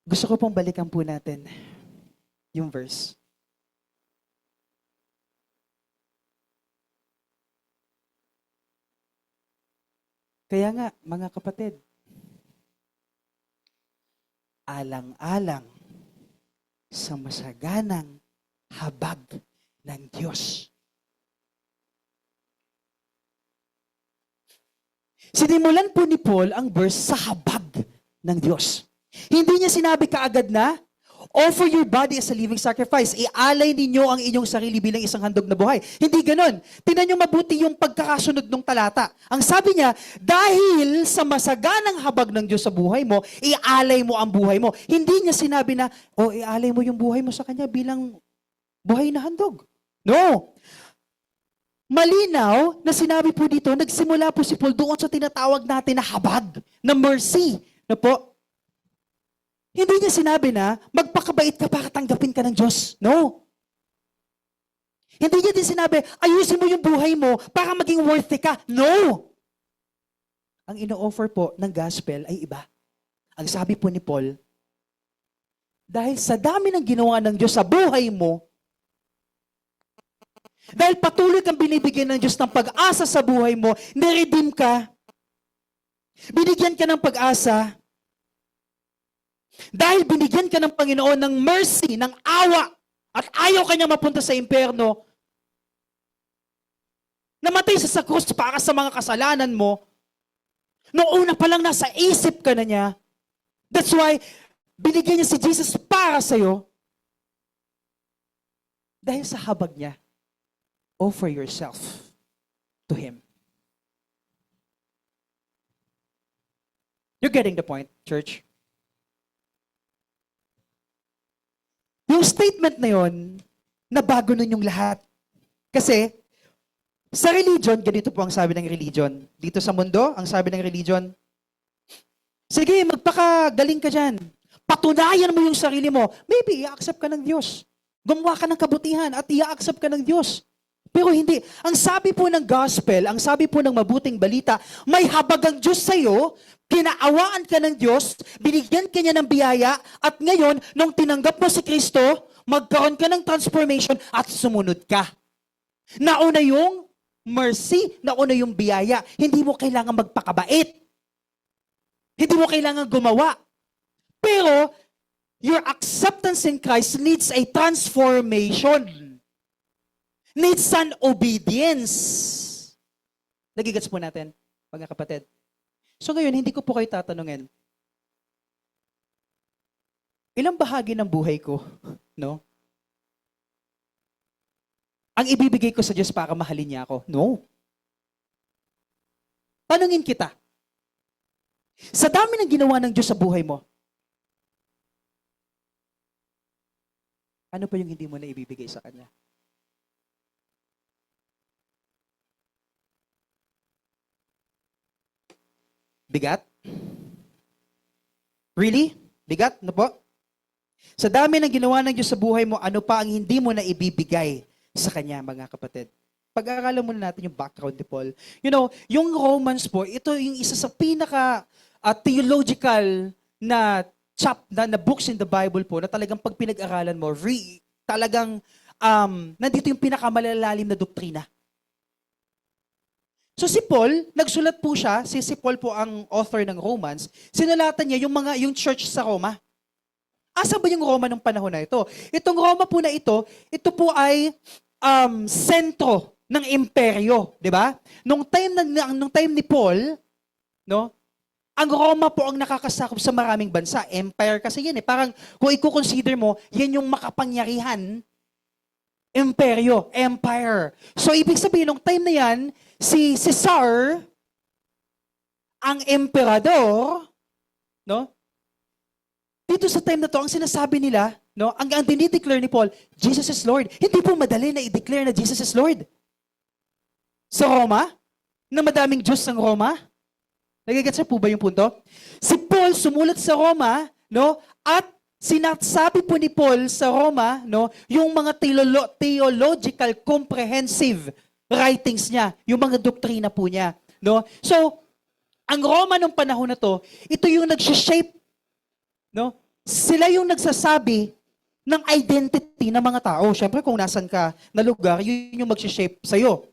gusto ko pong balikan po natin yung verse. Kaya nga, mga kapatid, alang-alang sa masaganang habag ng Diyos. Sinimulan po ni Paul ang verse sa habag ng Diyos. Hindi niya sinabi kaagad na, offer your body as a living sacrifice. Ialay ninyo ang inyong sarili bilang isang handog na buhay. Hindi ganon. Tingnan niyo mabuti yung pagkakasunod ng talata. Ang sabi niya, dahil sa masaganang habag ng Diyos sa buhay mo, ialay mo ang buhay mo. Hindi niya sinabi na, ialay mo yung buhay mo sa Kanya bilang buhay na handog. No. Malinaw na sinabi po dito, nagsimula po si Paul doon sa tinatawag natin na habag, na mercy. Na po, hindi niya sinabi na magpakabait ka para tanggapin ka ng Diyos. No. Hindi niya din sinabi, ayusin mo yung buhay mo para maging worthy ka. No! Ang ino-offer po ng gospel ay iba. Ang sabi po ni Paul, dahil sa dami ng ginawa ng Diyos sa buhay mo, dahil patuloy kang binibigyan ng Diyos ng pag-asa sa buhay mo, niredeem ka, binigyan ka ng pag-asa, dahil binigyan ka ng Panginoon ng mercy, ng awa, at ayaw kanya mapunta sa impyerno, namatay sa krus para sa mga kasalanan mo, noong una pa lang nasa isip ka na niya, that's why, binigyan niya si Jesus para sa'yo, dahil sa habag niya, offer yourself to Him. You're getting the point, church? Yung statement na yon, nabago nun yung lahat. Kasi, sa religion, ganito po ang sabi ng religion. Dito sa mundo, ang sabi ng religion, sige, magpakagaling ka dyan. Patunayan mo yung sarili mo. Maybe, i-accept ka ng Diyos. Gumawa ka ng kabutihan at i-accept ka ng Diyos. Pero hindi. Ang sabi po ng gospel, ang sabi po ng mabuting balita, may habag ang Diyos sa'yo, kinaawaan ka ng Diyos, binigyan ka niya ng biyaya, at ngayon, nung tinanggap mo si Kristo, magkaroon ka ng transformation at sumunod ka. Nauna yung mercy, nauna yung biyaya. Hindi mo kailangan magpakabait. Hindi mo kailangan gumawa. Pero, your acceptance in Christ needs a transformation. Needs an obedience. Nagigets po natin, mga kapatid. So ngayon, hindi ko po kayo tatanungin, ilang bahagi ng buhay ko, no? Ang ibibigay ko sa Diyos para mahalin niya ako? No. Tanungin kita, sa dami ng ginawa ng Diyos sa buhay mo, ano pa yung hindi mo na ibibigay sa Kanya? Bigat? Really? Bigat? Ano po? Sa dami ng ginawa ng Diyos sa buhay mo, ano pa ang hindi mo na ibibigay sa Kanya, mga kapatid? Pag-aaralan muna natin yung background ni Paul. You know, yung Romans po, ito yung isa sa pinaka theological na na books in the Bible po, na talagang pag pinag-aralan mo, talagang nandito yung pinakamalalalim na doktrina. So si Paul, nagsulat po siya, si Paul po ang author ng Romans, sinulatan niya yung church sa Roma. Asa ba yung Roma nung panahon na ito? Itong Roma po na ito po ay sentro ng imperyo, di ba? Nung time ni Paul, no? Ang Roma po ang nakakasakop sa maraming bansa. Empire kasi yan eh. Parang kung i-consider mo, yan yung makapangyarihan, imperyo, empire. So ibig sabihin, nung time na yan, si Caesar, ang emperador, no? Dito sa time na to, ang sinasabi nila, no, ang dinideclare ni Paul, Jesus is Lord. Hindi po madali na i-declare na Jesus is Lord. Sa Roma, na madaming Diyos ng Roma, nagigets po ba yung punto? Si Paul sumulat sa Roma, no, at sinasabi po ni Paul sa Roma, no, yung mga theological comprehensive writings niya, yung mga doktrina po niya, no? So, ang Roma nung panahon na to, ito yung nag-shape, no? Sila yung nagsasabi ng identity ng mga tao. Siyempre, kung nasan ka na lugar, yun yung mag-shape sa'yo.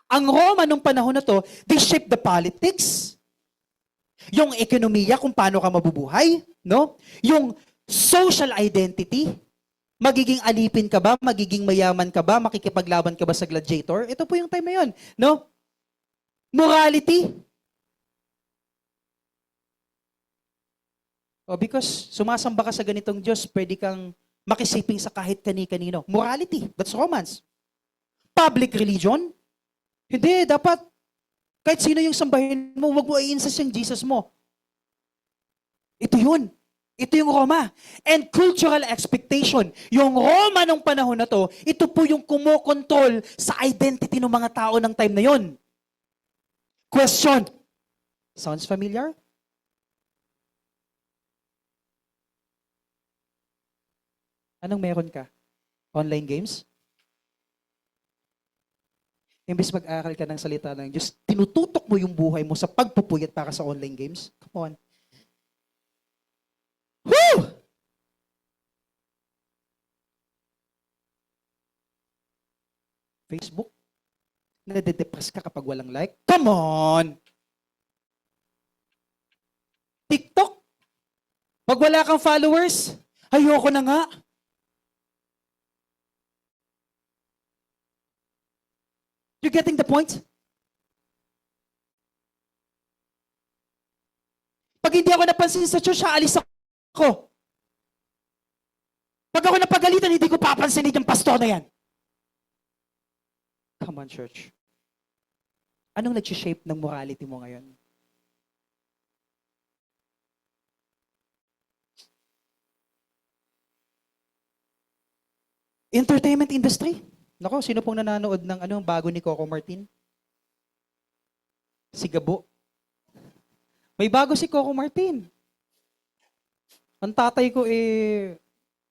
Ang Roma nung panahon na to, they shape the politics, yung ekonomiya, kung paano ka mabubuhay, no? Yung social identity, magiging alipin ka ba? Magiging mayaman ka ba? Makikipaglaban ka ba sa gladiator? Ito po yung time na yun. No? Morality. Because sumasamba ka sa ganitong Diyos, pwede kang makisiping sa kahit kani-kanino. Morality. That's Romans. Public religion. Hindi, dapat kahit sino yung sambahin mo, wag mo i-insist yung Jesus mo. Ito yun. Ito yung Roma. And cultural expectation. Yung Roma nung panahon na to, ito po yung kumokontrol sa identity ng mga tao ng time na yon. Question. Sounds familiar? Anong meron ka? Online games? Imbes mag-aral ka ng salita ng Diyos, tinututok mo yung buhay mo sa pagpupuyat para sa online games. Come on. Woo! Facebook? Nade-depress ka kapag walang like? Come on! TikTok? Pag wala kang followers, ayoko na nga. You getting the point? Pag hindi ako napansin sa church, aalis ako. Pag ako napagalitan, hindi ko papansinin yung pastor na yan. Come on, church. Anong nag-shape ng morality mo ngayon? Entertainment industry. Nako, sino pong nanonood ng bago ni Coco Martin? Si Gabo. May bago si Coco Martin. Ang tatay ko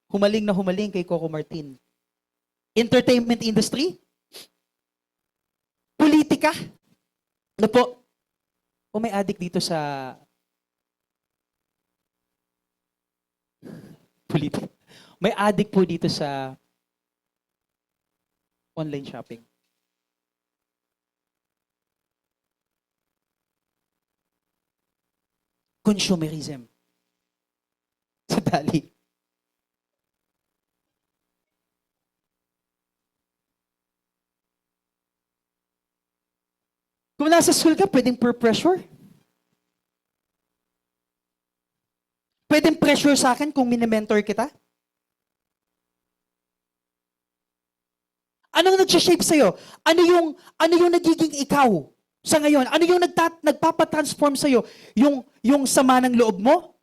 humaling na humaling kay Coco Martin. Entertainment industry? Politika? Ano po? O may addict dito sa politika? May addict po dito sa online shopping. Consumerism. Sa dali. Kung nasa school ka, pwedeng peer pressure. Pwedeng pressure sa akin kung mini-mentor kita. Anong nag-shape sa'yo? Ano yung nagiging ikaw sa ngayon? Ano yung nagpapatransform sa'yo? Yung sama ng loob mo?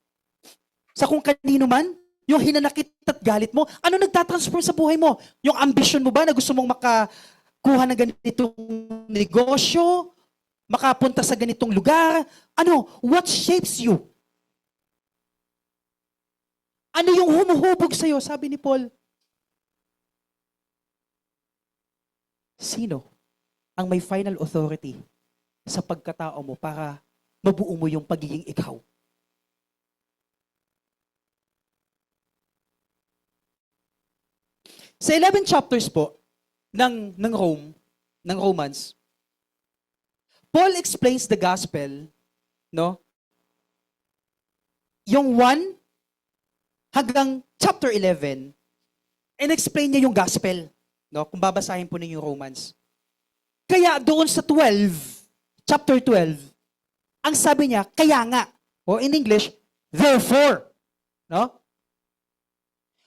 Sa kung kanino man? Yung hinanakit at galit mo? Ano nagtatransform sa buhay mo? Yung ambition mo ba na gusto mong makakuha ng ganitong negosyo? Makapunta sa ganitong lugar? Ano? What shapes you? Ano yung humuhubog sa'yo? Sabi ni Paul, sino ang may final authority sa pagkatao mo para mabuo mo yung pagiging ikaw? Sa 11 chapters po ng Romans, Paul explains the gospel, no? Yung 1 hanggang chapter 11, and explain niya yung gospel. No, kung babasahin po ninyo yung Romans. Kaya doon sa 12, chapter 12, ang sabi niya, kaya nga, o in English, therefore. No?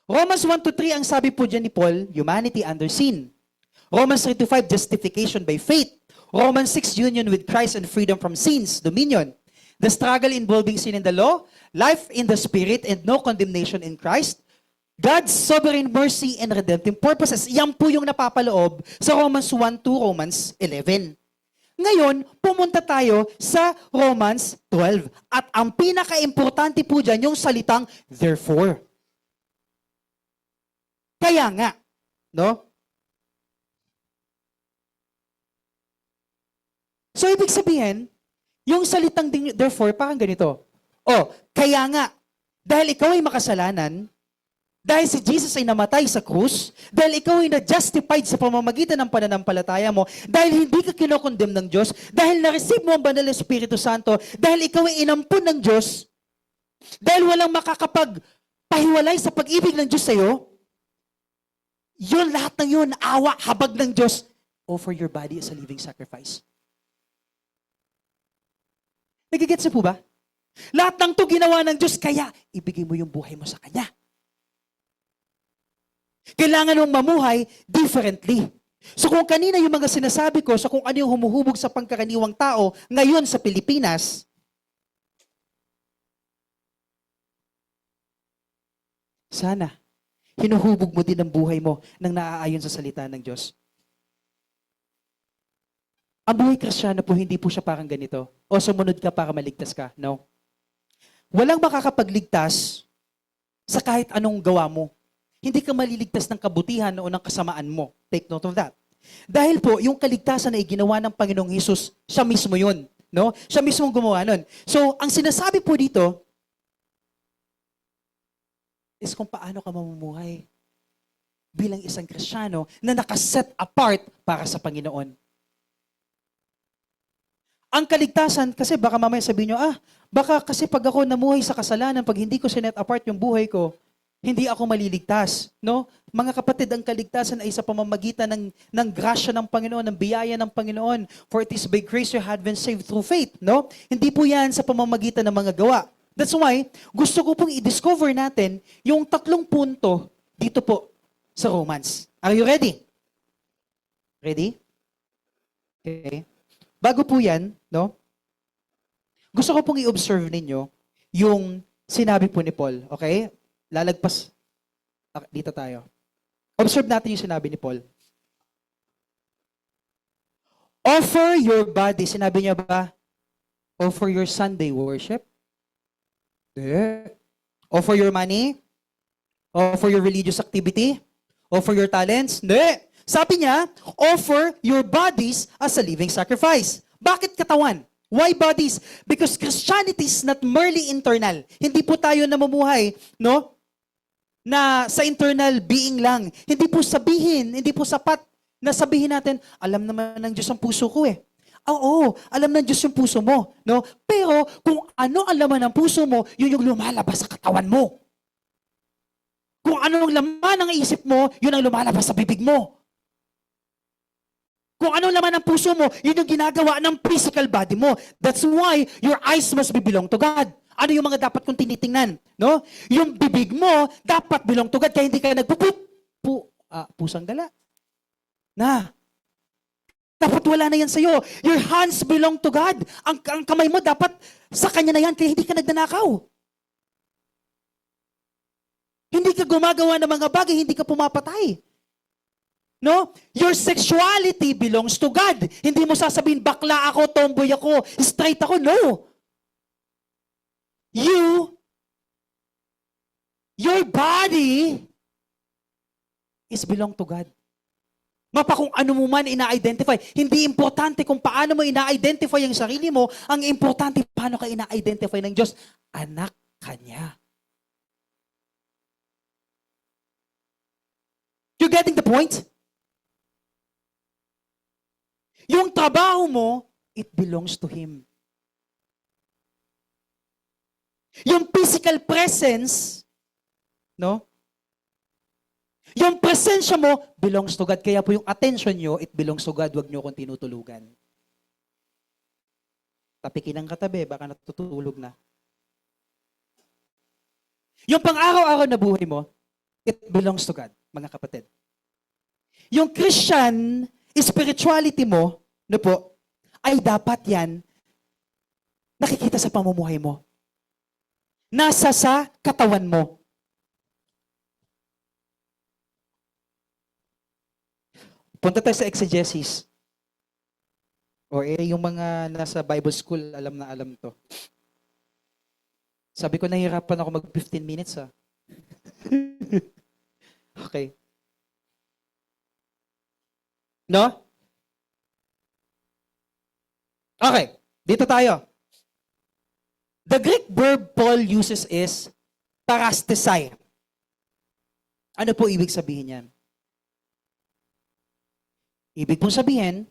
Romans 1-3, ang sabi po dyan ni Paul, humanity under sin. Romans 3-5, justification by faith. Romans 6, union with Christ and freedom from sins, dominion. The struggle involving sin in the law, life in the spirit, and no condemnation in Christ. God's sovereign mercy and redemptive purposes. Yan po yung napapaloob sa Romans 1 to Romans 11. Ngayon, pumunta tayo sa Romans 12. At ang pinaka-importante po dyan, yung salitang therefore. Kaya nga, no? So, ibig sabihin, yung salitang therefore, parang ganito. Kaya nga, dahil ikaw ay makasalanan, dahil si Jesus ay namatay sa krus, dahil ikaw ay na-justified sa pamamagitan ng pananampalataya mo, dahil hindi ka kinokondem ng Diyos, dahil na-receive mo ang banal na Espiritu Santo, dahil ikaw ay inampun ng Diyos, dahil walang makakapagpahiwalay sa pag-ibig ng Diyos sa'yo, yun, lahat ng yun, awa, habag ng Diyos, offer your body as a living sacrifice. Nagigets na po ba? Lahat ng to ginawa ng Diyos, kaya ibigay mo yung buhay mo sa Kanya. Kailangan mong mamuhay differently. So kung kanina yung mga sinasabi ko sa kung ano yung humuhubog sa pangkaraniwang tao ngayon sa Pilipinas, sana hinuhubog mo din ang buhay mo nang naaayon sa salita ng Diyos. Ang buhay Kristiyano po, hindi po siya parang ganito. O sumunod ka para maligtas ka. No. Walang makakapagligtas sa kahit anong gawa mo. Hindi ka maliligtas ng kabutihan o ng kasamaan mo. Take note of that. Dahil po, yung kaligtasan na iginawa ng Panginoong Hesus, siya mismo yun. No? Siya mismo ang gumawa nun. So, ang sinasabi po dito is kung paano ka mamumuhay bilang isang Kristiyano na nakaset apart para sa Panginoon. Ang kaligtasan, kasi baka mamaya sabihin nyo, baka kasi pag ako namuhay sa kasalanan, pag hindi ko sinet apart yung buhay ko, hindi ako maliligtas. No? Mga kapatid, ang kaligtasan ay sa pamamagitan ng grasya ng Panginoon, ng biyaya ng Panginoon. For it is by grace you have been saved through faith. No? Hindi po yan sa pamamagitan ng mga gawa. That's why, gusto ko pong i-discover natin yung 3 punto dito po sa Romans. Are you ready? Ready? Okay. Bago po yan, no? Gusto ko pong i-observe ninyo yung sinabi po ni Paul. Okay? Lalagpas. Dito tayo. Observe natin yung sinabi ni Paul. Offer your body. Sinabi niya ba? Offer your Sunday worship? Offer your money? Offer your religious activity? Offer your talents? Hindi. Sabi niya, offer your bodies as a living sacrifice. Bakit katawan? Why bodies? Because Christianity is not merely internal. Hindi po tayo namumuhay, no? Na sa internal being lang. Hindi po sapat na sabihin natin, alam naman ng Diyos ang puso ko eh. Oo, alam ng Diyos yung puso mo, no? Pero kung ano ang laman ng puso mo, yun yung lumalabas sa katawan mo. Kung ano ang laman ng isip mo, yun ang lumalabas sa bibig mo. Kung ano ang laman ng puso mo, yun yung ginagawa ng physical body mo. That's why your eyes must be belong to God. Ano yung mga dapat kong tinitingnan? No? Yung bibig mo, dapat belong to God, kaya hindi ka pusang gala. Dapat wala na yan sa'yo. Your hands belong to God. Ang kamay mo dapat sa Kanya na yan, kaya hindi ka nagnanakaw. Hindi ka gumagawa ng mga bagay, hindi ka pumapatay. No? Your sexuality belongs to God. Hindi mo sasabihin, bakla ako, tomboy ako, straight ako. No. Your body is belong to God. Mapa kung ano mo man ina-identify. Hindi importante kung paano mo ina-identify ang sarili mo. Ang importante, paano ka ina-identify ng Diyos. Anak ka niya. You getting the point? Yung trabaho mo, it belongs to Him. Yung physical presence, no? Yung presensya mo, belongs to God. Kaya po yung attention nyo, it belongs to God. Huwag nyo kong tinutulugan. Tapikin ang katabi, baka natutulog na. Yung pang-araw-araw na buhay mo, it belongs to God, mga kapatid. Yung Christian spirituality mo, no po, ay dapat yan nakikita sa pamumuhay mo. Nasa sa katawan mo. Punta tayo sa exegesis. Yung mga nasa Bible school, alam na alam to. Sabi ko, nahihirapan ako mag 15 minutes Okay. No? Okay. Dito tayo. The Greek verb Paul uses is parastesai. Ano po ibig sabihin yan? Ibig pong sabihin,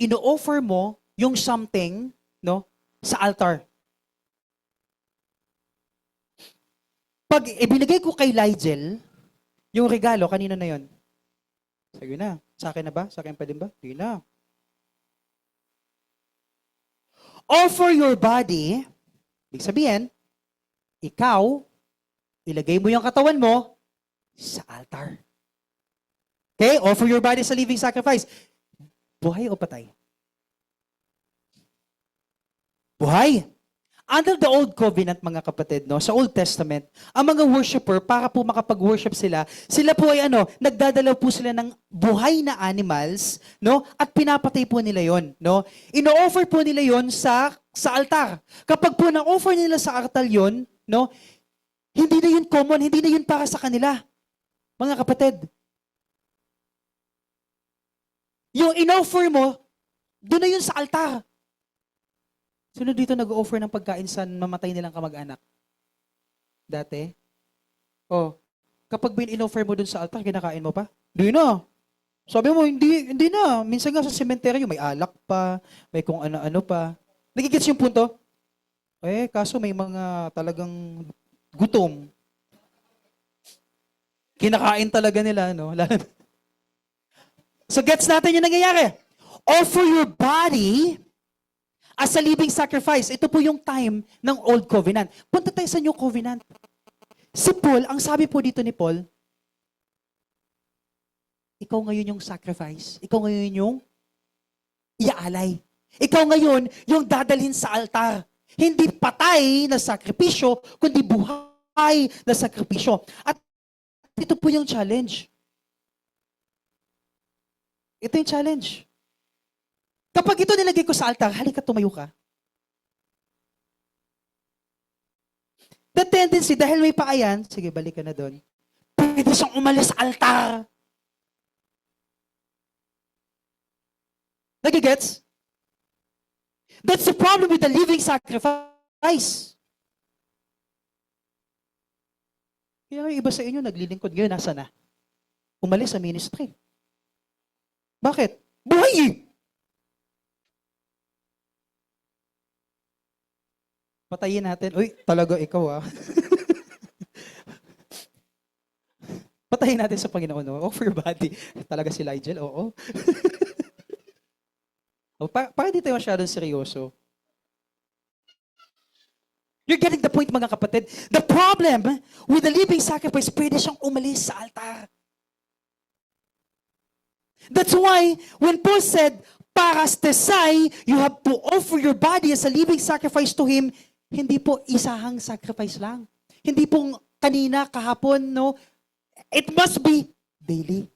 ino-offer mo yung something, no, sa altar. Pag ibinigay ko kay Ligel, yung regalo, kanino na yon? Sige na. Sa akin na ba? Sa akin pa din ba? Sige na. Offer your body, ibig sabihin, ikaw, ilagay mo yung katawan mo sa altar. Okay? Offer your body as a living sacrifice. Buhay o patay? Buhay. Under the Old Covenant, mga kapatid, no, sa Old Testament, ang mga worshiper, para po makapag-worship sila po ay nagdadalaw po sila ng buhay na animals, no, at pinapatay po nila yon, no. Ino-offer po nila yon sa altar. Kapag po na-offer nila sa altar yon, no, hindi na yun common, hindi na yun para sa kanila. Mga kapatid, yung in-offer mo, doon na yun sa altar. Sino dito nag-offer ng pagkain sa mamatay nilang kamag-anak? Dati? Oh, kapag in-offer mo doon sa altar, kinakain mo pa? Hindi na. Sabi mo, hindi na. Minsan nga sa sementeryo, may alak pa, may kung ano-ano pa. Nagigets yung punto? Kaso may mga talagang gutom. Kinakain talaga nila, no? So gets natin yung nangyayari. Offer your body as a living sacrifice. Ito po yung time ng Old Covenant. Punta tayo sa New Covenant. Si Paul, ang sabi po dito ni Paul, ikaw ngayon yung sacrifice. Ikaw ngayon yung iaalay. Ikaw ngayon yung dadalhin sa altar. Hindi patay na sakripisyo, kundi buhay na sakripisyo. At ito po yung challenge. Ito yung challenge. Kapag ito nilagay ko sa altar, halika tumayo ka. The tendency, dahil may paayan, sige, balik ka na doon. Pwede siyang umalis sa altar. Nagigets? That's the problem with the living sacrifice. Kaya yung iba sa inyo naglilingkod ngayon, nasa na? Umalis sa ministry. Bakit? Buhay eh! Patayin natin. Uy, talaga ikaw ah. Patayin natin sa Panginoon. No? Offer your body. Talaga si Ligel, oo. Para di tayo masyadong seryoso. You're getting the point, mga kapatid. The problem with the living sacrifice, pwede siyang umalis sa altar. That's why, when Paul said, parastesai, you have to offer your body as a living sacrifice to Him, hindi po isahang sacrifice lang. Hindi pong kanina, kahapon, no? It must be daily.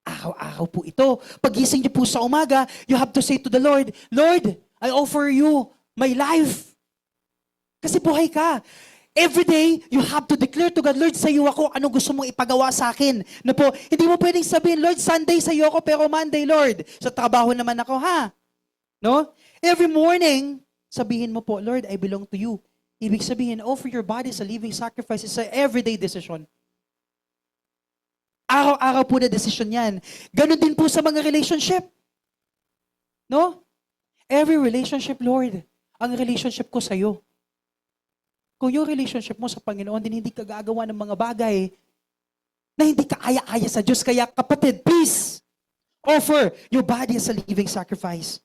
Araw-araw po ito. Pagising niyo po sa umaga, you have to say to the Lord, Lord, I offer you my life. Kasi buhay ka. Every day, you have to declare to God, Lord, sa iyo ako, anong gusto mong ipagawa sa akin? Na po, hindi mo pwedeng sabihin, Lord, Sunday sa iyo ako, pero Monday, Lord, sa trabaho naman ako, ha? No? Every morning, sabihin mo po, Lord, I belong to you. Ibig sabihin, offer your body as a living sacrifice. It's an everyday decision. Araw-araw po na desisyon yan. Ganon din po sa mga relationship. No? Every relationship, Lord, ang relationship ko sa iyo. Kung yung relationship mo sa Panginoon, din hindi ka gagawa ng mga bagay na hindi ka aya-aya sa Diyos. Kaya kapatid, please, offer your body as a living sacrifice.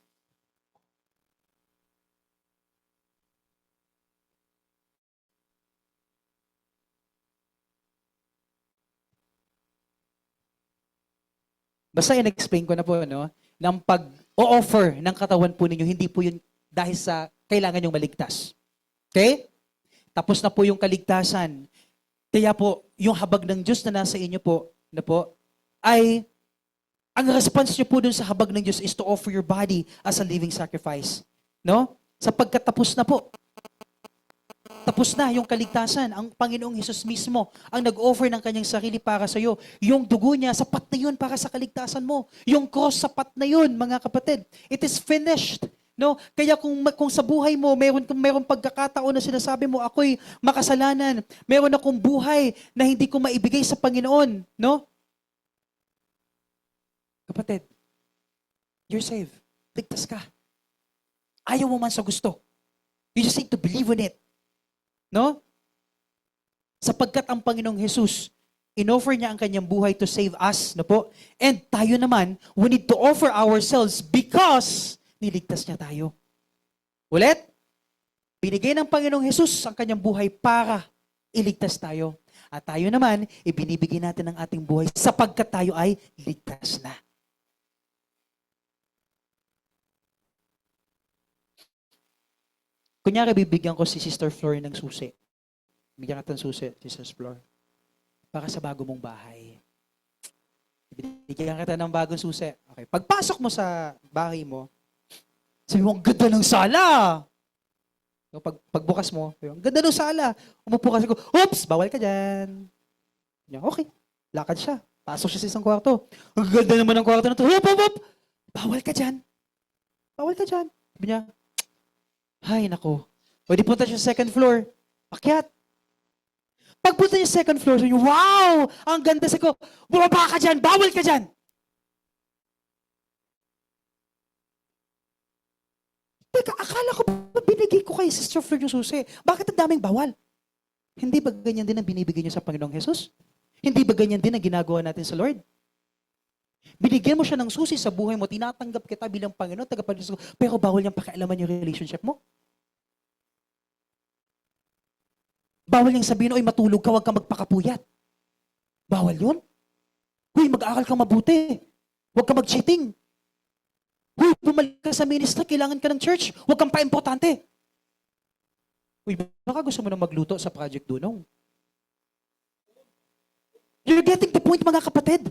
Basta in-explain ko na po, no? Ng pag-o-offer ng katawan po ninyo, hindi po yun dahil sa kailangan yung maligtas. Okay? Tapos na po yung kaligtasan. Kaya po, yung habag ng Diyos na nasa inyo po, na po, ay, ang response nyo po dun sa habag ng Diyos is to offer your body as a living sacrifice. No? Sapagkat tapos na po. Tapos na yung kaligtasan. Ang Panginoong Hesus mismo ang nag-offer ng kanyang sarili para sa iyo. Yung dugo niya, sapat na yun para sa kaligtasan mo. Yung cross, sapat na yun, mga kapatid. It is finished. No? Kaya kung sa buhay mo, meron pagkakataon na sinasabi mo, ako'y makasalanan. Meron akong buhay na hindi ko maibigay sa Panginoon. No? Kapatid, you're saved. Ligtas ka. Ayaw mo man sa gusto. You just need to believe in it. No? Sapagkat ang Panginoong Hesus, inoffer niya ang kanyang buhay to save us, no po? And tayo naman, we need to offer ourselves because niligtas niya tayo. Ulit, binigay ng Panginoong Hesus ang kanyang buhay para iligtas tayo. At tayo naman, ibinibigay natin ang ating buhay sapagkat tayo ay ligtas na. Kunyari, bibigyan ko si Sister Flor ng susi. Bigyan ka ng susi, Sister Flor. Para sa bago mong bahay. Bigyan kita ng bagong susi. Okay. Pagpasok mo sa bahay mo, sabi mo, ang ganda ng sala. No, pagbukas mo, ang ganda ng sala. Umupo ka, oops, bawal ka dyan. Okay, lakad siya. Pasok siya sa isang kwarto. Ang ganda naman ng kwarto na ito. Hop, hop, hop. bawal ka dyan. Bawal ka dyan. Sabi niya, ay nako. O di punta siya sa second floor. Akyat. Pagpunta niya sa second floor, sabi niya, wow! Ang ganda sa ko. Bumaba ka dyan! Bawal ka dyan! Teka, akala ko ba binigay ko kay Sister Flor yung susi? Bakit ang daming bawal? Hindi ba ganyan din ang binibigay niyo sa Panginoong Jesus? Hindi ba ganyan din ang ginagawa natin sa Lord? Binigyan mo siya ng susi sa buhay mo, tinatanggap kita bilang Panginoon, tagapagligtas ko, pero bawal niyang pakialaman yung relationship mo. Bawal niyang sabihin, oy matulog ka, huwag kang magpakapuyat. Bawal yun. Huy, mag-aaral kang mabuti. Huwag kang mag-cheating. Huy, bumalik ka sa ministry, kailangan ka ng church. Huwag kang pa-importante. Uy, baka gusto mo na magluto sa Project Dunong. You're getting the point, mga kapatid.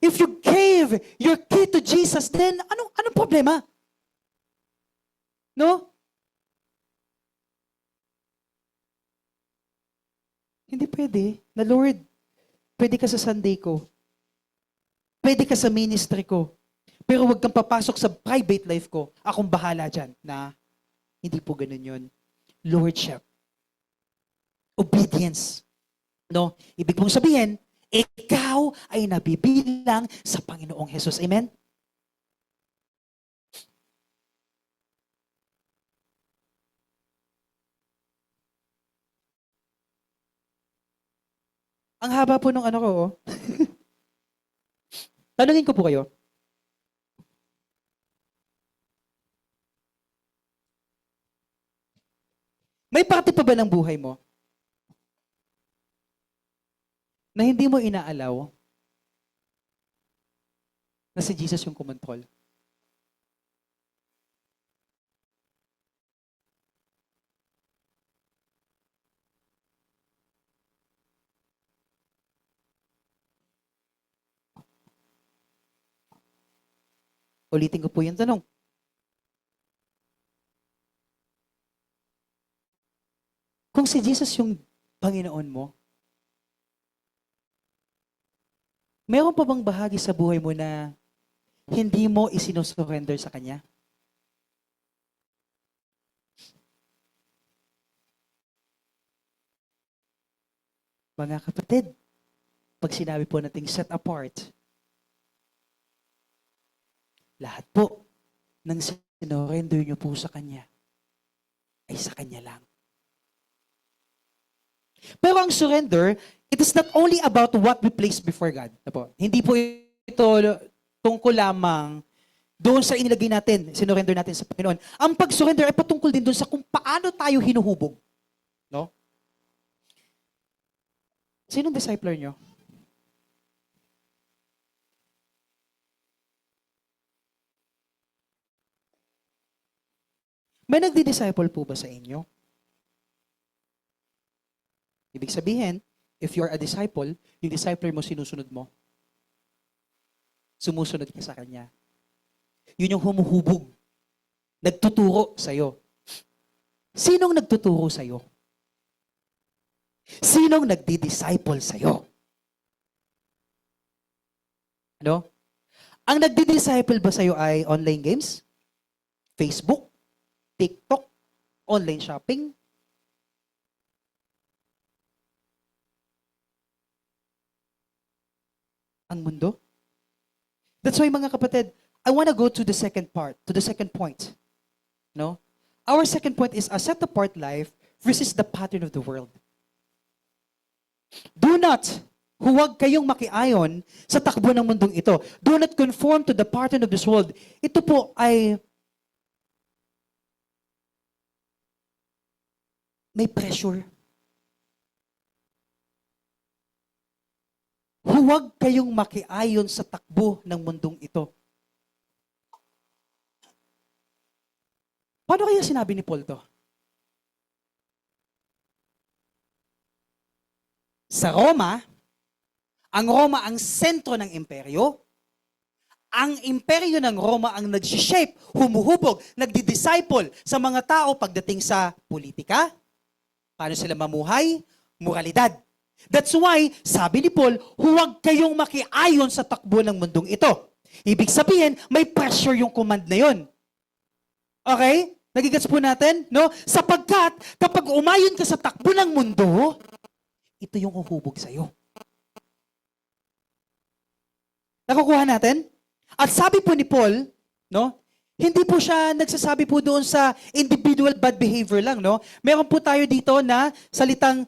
If you gave your key to Jesus, then anong problema? No? Hindi pwede. Na Lord, pwede ka sa Sunday ko. Pwede ka sa ministry ko. Pero huwag kang papasok sa private life ko. Akong bahala dyan. Na, hindi po ganun yun. Lordship. Obedience. No? Ibig mong sabihin, ikaw ay nabibilang sa Panginoong Jesus. Amen? Ang haba po nung ano ko, oh. Tanungin ko po kayo. May parte pa ba ng buhay mo na hindi mo inaalaw na si Jesus yung kumontrol? Ulitin ko po yung tanong. Kung si Jesus yung Panginoon mo, meron pa bang bahagi sa buhay mo na hindi mo isinosurrender sa Kanya? Mga kapatid, pag sinabi po nating set apart, lahat po ng sinorender nyo po sa Kanya ay sa Kanya lang. Pero ang surrender, it is not only about what we place before God. Hindi po ito tungkol lamang doon sa inilagay natin, sinurrender natin sa Panginoon. Ang pag-surrender ay patungkol din doon sa kung paano tayo hinuhubog. No? Sinong discipler nyo? May nagdi-disciple po ba sa inyo? Ibig sabihin, if you're a disciple, yung discipler mo sinusunod mo. Sumusunod ka sa kanya. Yun yung humuhubog. Nagtuturo sa'yo. Sinong nagtuturo sa'yo? Sinong nagdi-disciple sa'yo? Ano? Ang nagdi-disciple ba sa'yo ay online games? Facebook? TikTok? Online shopping? Ang mundo? That's why, mga kapatid, I want to go to the second part, to the second point. No? Our second point is a set-apart life versus the pattern of the world. Do not, huwag kayong makiayon sa takbo ng mundong ito. Do not conform to the pattern of this world. Ito po ay may pressure. Huwag kayong makiayon sa takbo ng mundong ito. Paano kaya sinabi ni Paul to? Sa Roma, ang sentro ng imperyo. Ang imperyo ng Roma ang nag-shape, humuhubog, nagdi-disciple sa mga tao pagdating sa politika, paano sila mamuhay, moralidad. That's why, sabi ni Paul, huwag kayong makiayon sa takbo ng mundong ito. Ibig sabihin, may pressure yung command na yon. Okay? Nagigets po natin? No? Sapagkat, kapag umayon ka sa takbo ng mundo, ito yung uhubog sa'yo. Nakukuha natin? At sabi po ni Paul, no? Hindi po siya nagsasabi po doon sa individual bad behavior lang, no? Meron po tayo dito na salitang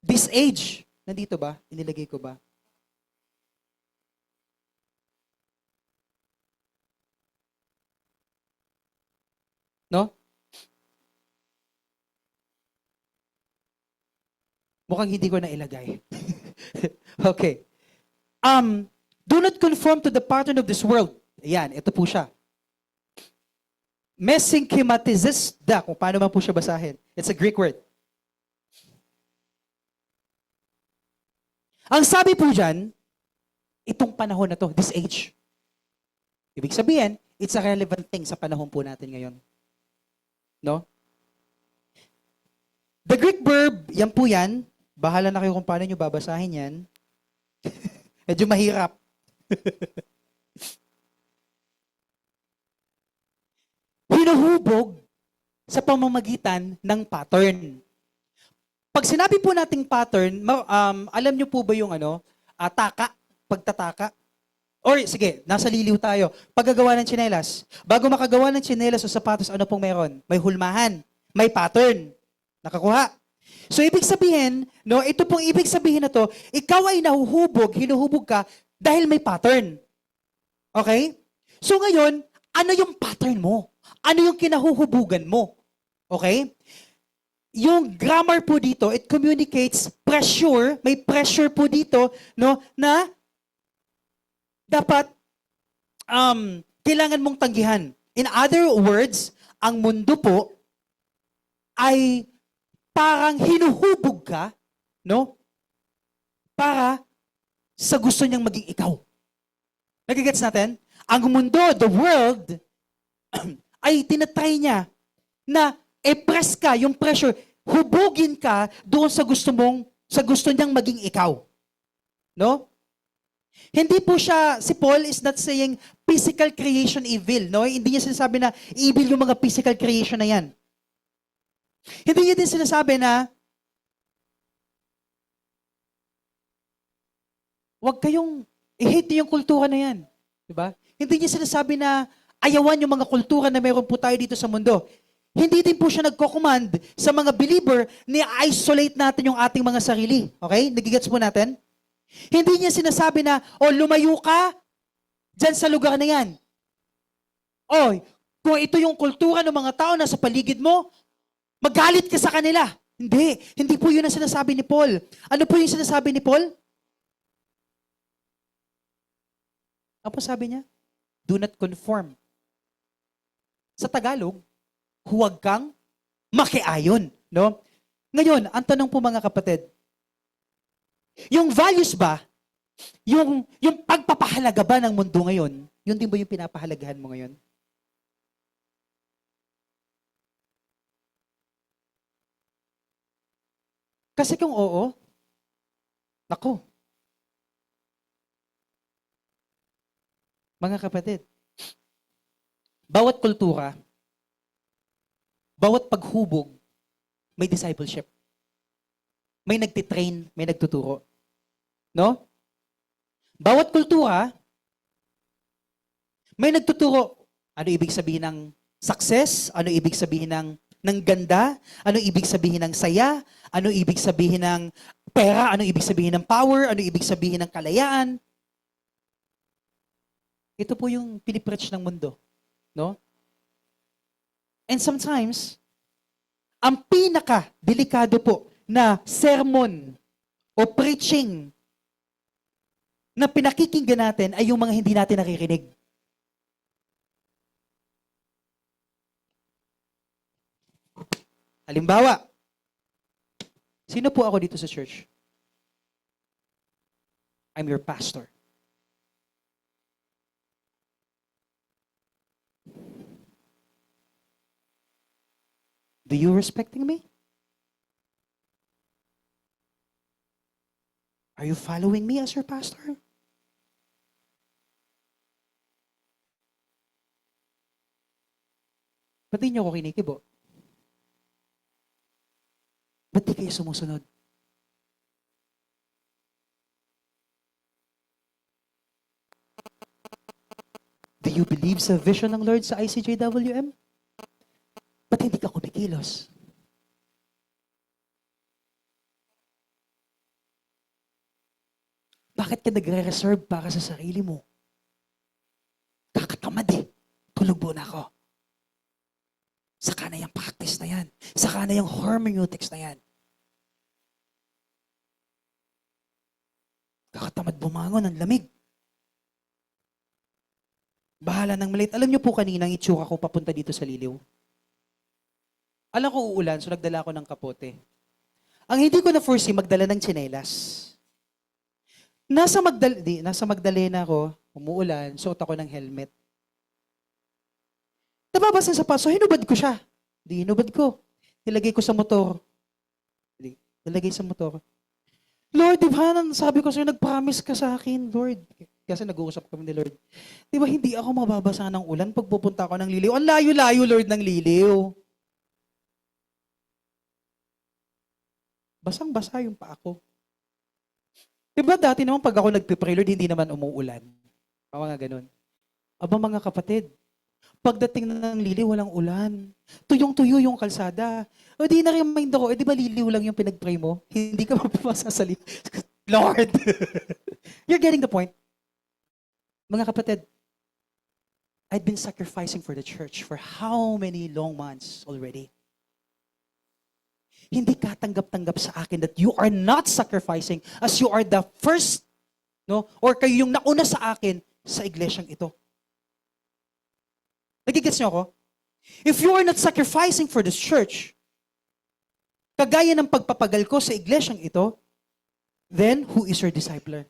this age. Nandito ba? Inilagay ko ba? No? Mukhang hindi ko na ilagay. Okay. Do not conform to the pattern of this world. Ayan, ito po siya. Mesynkhematizisda, kung paano man po siya basahin. It's a Greek word. Ang sabi po dyan, itong panahon na to, this age. Ibig sabihin, it's a relevant thing sa panahon po natin ngayon. No? The Greek verb, yan po yan. Bahala na kayo kung paano nyo babasahin yan. Medyo mahirap. Hinuhubog sa pamamagitan ng pattern. Pag sinabi po nating pattern, alam nyo po ba yung taka, pagtataka? Or sige, nasa liliw tayo. Paggagawa ng tsinelas. Bago makagawa ng tsinelas o sapatos, ano pong meron? May hulmahan, may pattern. Nakakuha? So ibig sabihin, no, ito pong ibig sabihin na to, ikaw ay nahuhubog, hinuhubog ka dahil may pattern. Okay? So ngayon, ano yung pattern mo? Ano yung kinahuhubugan mo? Okay? Yung grammar po dito, it communicates pressure, may pressure po dito, no, na dapat kailangan mong tanggihan. In other words, ang mundo po ay parang hinuhubog ka, no? Para sa gusto niyang maging ikaw. Nagigets natin? Ang mundo, the world, ay tinatry niya na i-press ka, yung pressure, hubugin ka doon sa gusto niyang maging ikaw. No? Hindi po siya, si Paul is not saying physical creation evil, no? Hindi niya sinasabi na evil yung mga physical creation na yan. Hindi niya din sinasabi na huwag kayong i-hate yung kultura na yan. Diba? Hindi niya sinasabi na ayawan yung mga kultura na mayroon po tayo dito sa mundo. Hindi din po siya nagko-command sa mga believer na isolate natin yung ating mga sarili. Okay? Nagigets po natin? Hindi niya sinasabi na, lumayo ka dyan sa lugar na yan. Kung ito yung kultura ng mga tao na sa paligid mo, magalit ka sa kanila. Hindi. Hindi po yun ang sinasabi ni Paul. Ano po yung sinasabi ni Paul? Ano po sabi niya? Do not conform. Sa Tagalog, huwag kang makiayon. No? Ngayon, ang tanong po mga kapatid, yung values ba, yung pagpapahalaga ba ng mundo ngayon, yun din ba yung pinapahalagahan mo ngayon? Kasi kung oo, nako. Mga kapatid, bawat kultura, bawat paghubog, may discipleship. May nagtitrain, may nagtuturo. No? Bawat kultura, may nagtuturo. Ano ibig sabihin ng success? Ano ibig sabihin ng ganda? Ano ibig sabihin ng saya? Ano ibig sabihin ng pera? Ano ibig sabihin ng power? Ano ibig sabihin ng kalayaan? Ito po yung pinipreach ng mundo. No? And sometimes, ang pinaka-delikado po na sermon o preaching na pinakikinggan natin ay yung mga hindi natin nakikirinig. Halimbawa, sino po ako dito sa church? I'm your pastor. Do you respecting me? Are you following me as your pastor? Ba't di niyo ako kinikibo? Ba't di kayo sumusunod? Do you believe sa vision ng Lord sa ICJWM? Ba't hindi ka kumikilos? Bakit ka nagre-reserve para sa sarili mo? Kakatamad eh. Tulog muna ako. Saka na yung practice na yan. Saka na yung hermeneutics na yan. Kakatamad bumangon ng lamig. Bahala ng maliit. Alam niyo po kanina ang itsura ko papunta dito sa Liliw. Alam ko uulan, so nagdala ko ng kapote. Ang hindi ko na foresee, magdala ng tsinelas. Nasa Magdalena ako, umuulan, suot ako ng helmet. Nababasa sa paso, hinubad ko siya. Di hinubad ko. Nilagay ko sa motor. Nilagay sa motor. Lord, di ba, sabi ko sa'yo, nag-promise ka sa akin, Lord. Kasi nag-uusap kami ni Lord. Di ba, hindi ako mababasa ng ulan pag pupunta ako ng Liliw. Ang layo-layo, Lord, ng Liliw. Basang-basa yung paa ko. Di ba dati naman pag ako nagpipray, Lord, hindi naman umuulan. Mga ganun. Aba mga kapatid, pagdating ng Liliw, walang ulan. Tuyong-tuyo yung kalsada. O di na-remind ako, di ba Liliw lang yung pinag-pray mo? Hindi ka mapapasa sa Liliw. Lord! You're getting the point. Mga kapatid, I've been sacrificing for the church for how many long months already? Hindi ka tanggap-tanggap sa akin that you are not sacrificing as you are the first, no? Or kayo yung nauna sa akin sa iglesyang ito. Nagigets niyo ako? If you are not sacrificing for this church, kagaya ng pagpapagal ko sa iglesyang ito, then who is your discipler?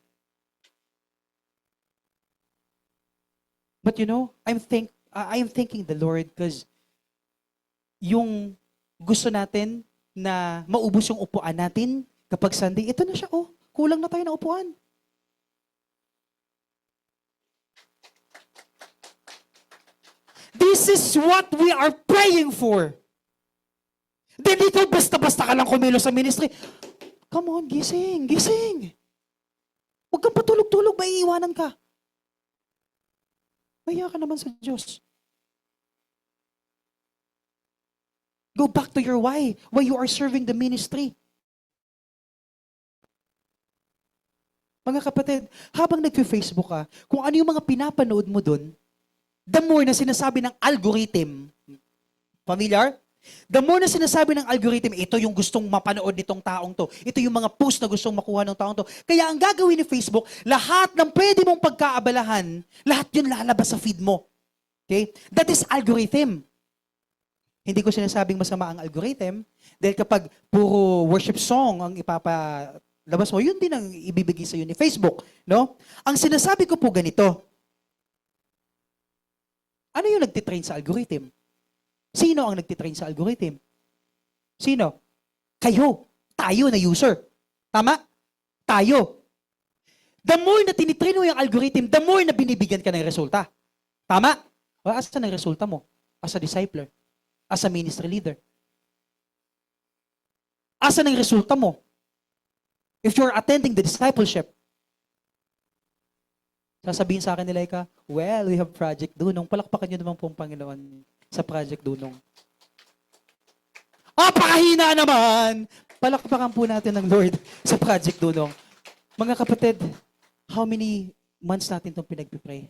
But you know, I am thanking the Lord because yung gusto natin na maubos yung upuan natin kapag Sunday, ito na siya, oh, kulang na tayo ng upuan. This is what we are praying for. Then ikaw basta-basta ka lang kumilos sa ministry. Come on, gising, gising. Huwag kang patulog-tulog, maiiwanan ka. Maya ka naman sa Diyos. Go back to your why you are serving the ministry. Mga kapatid, habang nag-Facebook ka, kung ano yung mga pinapanood mo dun, the more na sinasabi ng algorithm, familiar? The more na sinasabi ng algorithm, ito yung gustong mapanood nitong taong to. Ito yung mga post na gustong makuha ng taong to. Kaya ang gagawin ni Facebook, lahat ng pwede mong pagkaabalahan, lahat yun lalabas sa feed mo. Okay? That is algorithm. Hindi ko sinasabing masama ang algorithm dahil kapag puro worship song ang ipapalabas mo, yun din ang ibibigay sa iyo ni Facebook, no? Ang sinasabi ko po ganito. Ano yung nagtitrain sa algorithm? Sino ang nagtitrain sa algorithm? Sino? Kayo. Tayo na user. Tama? Tayo. The more na tinitrain mo yung algorithm, the more na binibigyan ka ng resulta. Tama? O, asa na resulta mo? As a discipler. As a ministry leader. Asa na yung resulta mo? If you're attending the discipleship, sasabihin sa akin ni Laika, well, we have Project Dunong. Palakpakan niyo naman po ang Panginoon sa Project Dunong. Pakahina naman! Palakpakan po natin ng Lord sa Project Dunong. Mga kapatid, how many months natin itong pinagpipray?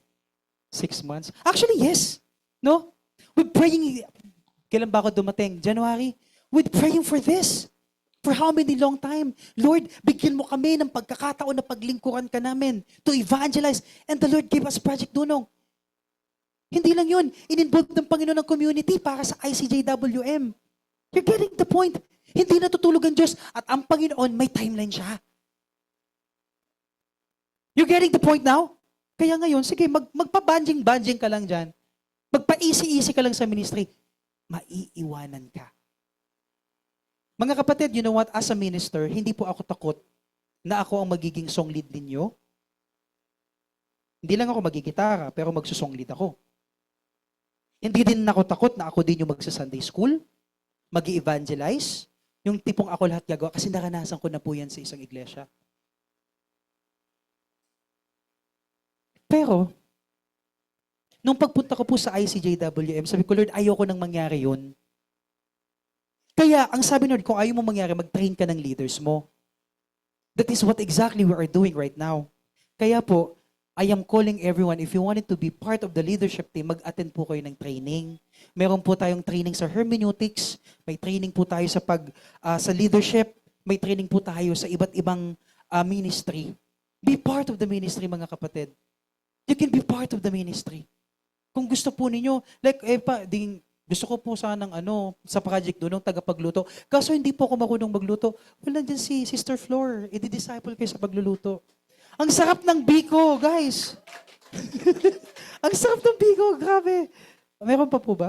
6 months? Actually, yes. No? We're praying, kailan ba ako dumating? January? We're praying for this. For how many long time? Lord, bigyan mo kami ng pagkakataon na paglingkuran ka namin to evangelize. And the Lord gave us Project Dunong. Hindi lang yun. In-involve ng Panginoon ng community para sa ICJWM. You're getting the point. Hindi natutulog ang Diyos at ang Panginoon may timeline siya. You're getting the point now? Kaya ngayon, sige, magpa-banjing-banjing ka lang dyan. Magpa-easy-easy ka lang sa ministry. Maiiwanan ka. Mga kapatid, you know what? As a minister, hindi po ako takot na ako ang magiging song lead ninyo. Hindi lang ako magigitara, pero magsusong lead ako. Hindi din ako takot na ako din yung magsa-Sunday school, mag-evangelize, yung tipong ako lahat gagawa kasi naranasan ko na po yan sa isang iglesia. Pero, nung pagpunta ko po sa ICJWM, sabi ko, Lord, ayoko nang mangyari yun. Kaya, ang sabi Lord, kung ayaw mo mangyari, mag-train ka ng leaders mo. That is what exactly we are doing right now. Kaya po, I am calling everyone, if you wanted to be part of the leadership team, mag-attend po kayo ng training. Meron po tayong training sa hermeneutics, may training po tayo sa leadership, may training po tayo sa iba't ibang ministry. Be part of the ministry, mga kapatid. You can be part of the ministry. Kung gusto po ninyo, gusto ko po sanang sa project doon, ng tagapagluto. Kaso hindi po ako marunong magluto. Well, nandiyan si Sister Flor, i-disciple kayo sa pagluluto. Ang sarap ng biko, guys. Ang sarap ng biko, grabe. Meron pa po ba?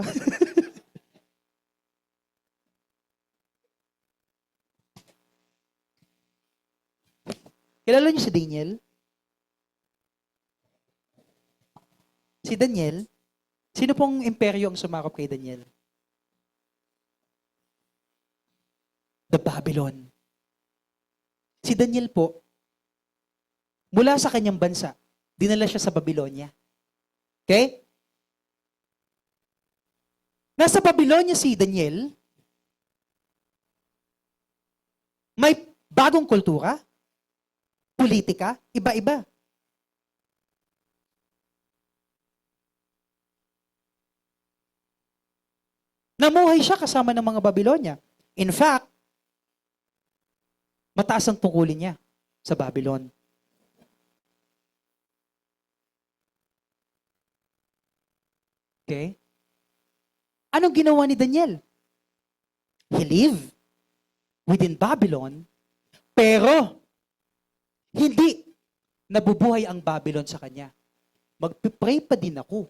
Kilala niyo si Daniel? Si Daniel? Sino pong imperyo ang sumakop kay Daniel? The Babylon. Si Daniel po, mula sa kanyang bansa, dinala siya sa Babylonia. Okay? Nasa Babylonia si Daniel, may bagong kultura, politika, iba-iba. Namuhay siya kasama ng mga Babylonia. In fact, mataas ang tungkulin niya sa Babylon. Okay? Anong ginawa ni Daniel? He lived within Babylon, pero hindi nabubuhay ang Babylon sa kanya. Magpipray pa din ako.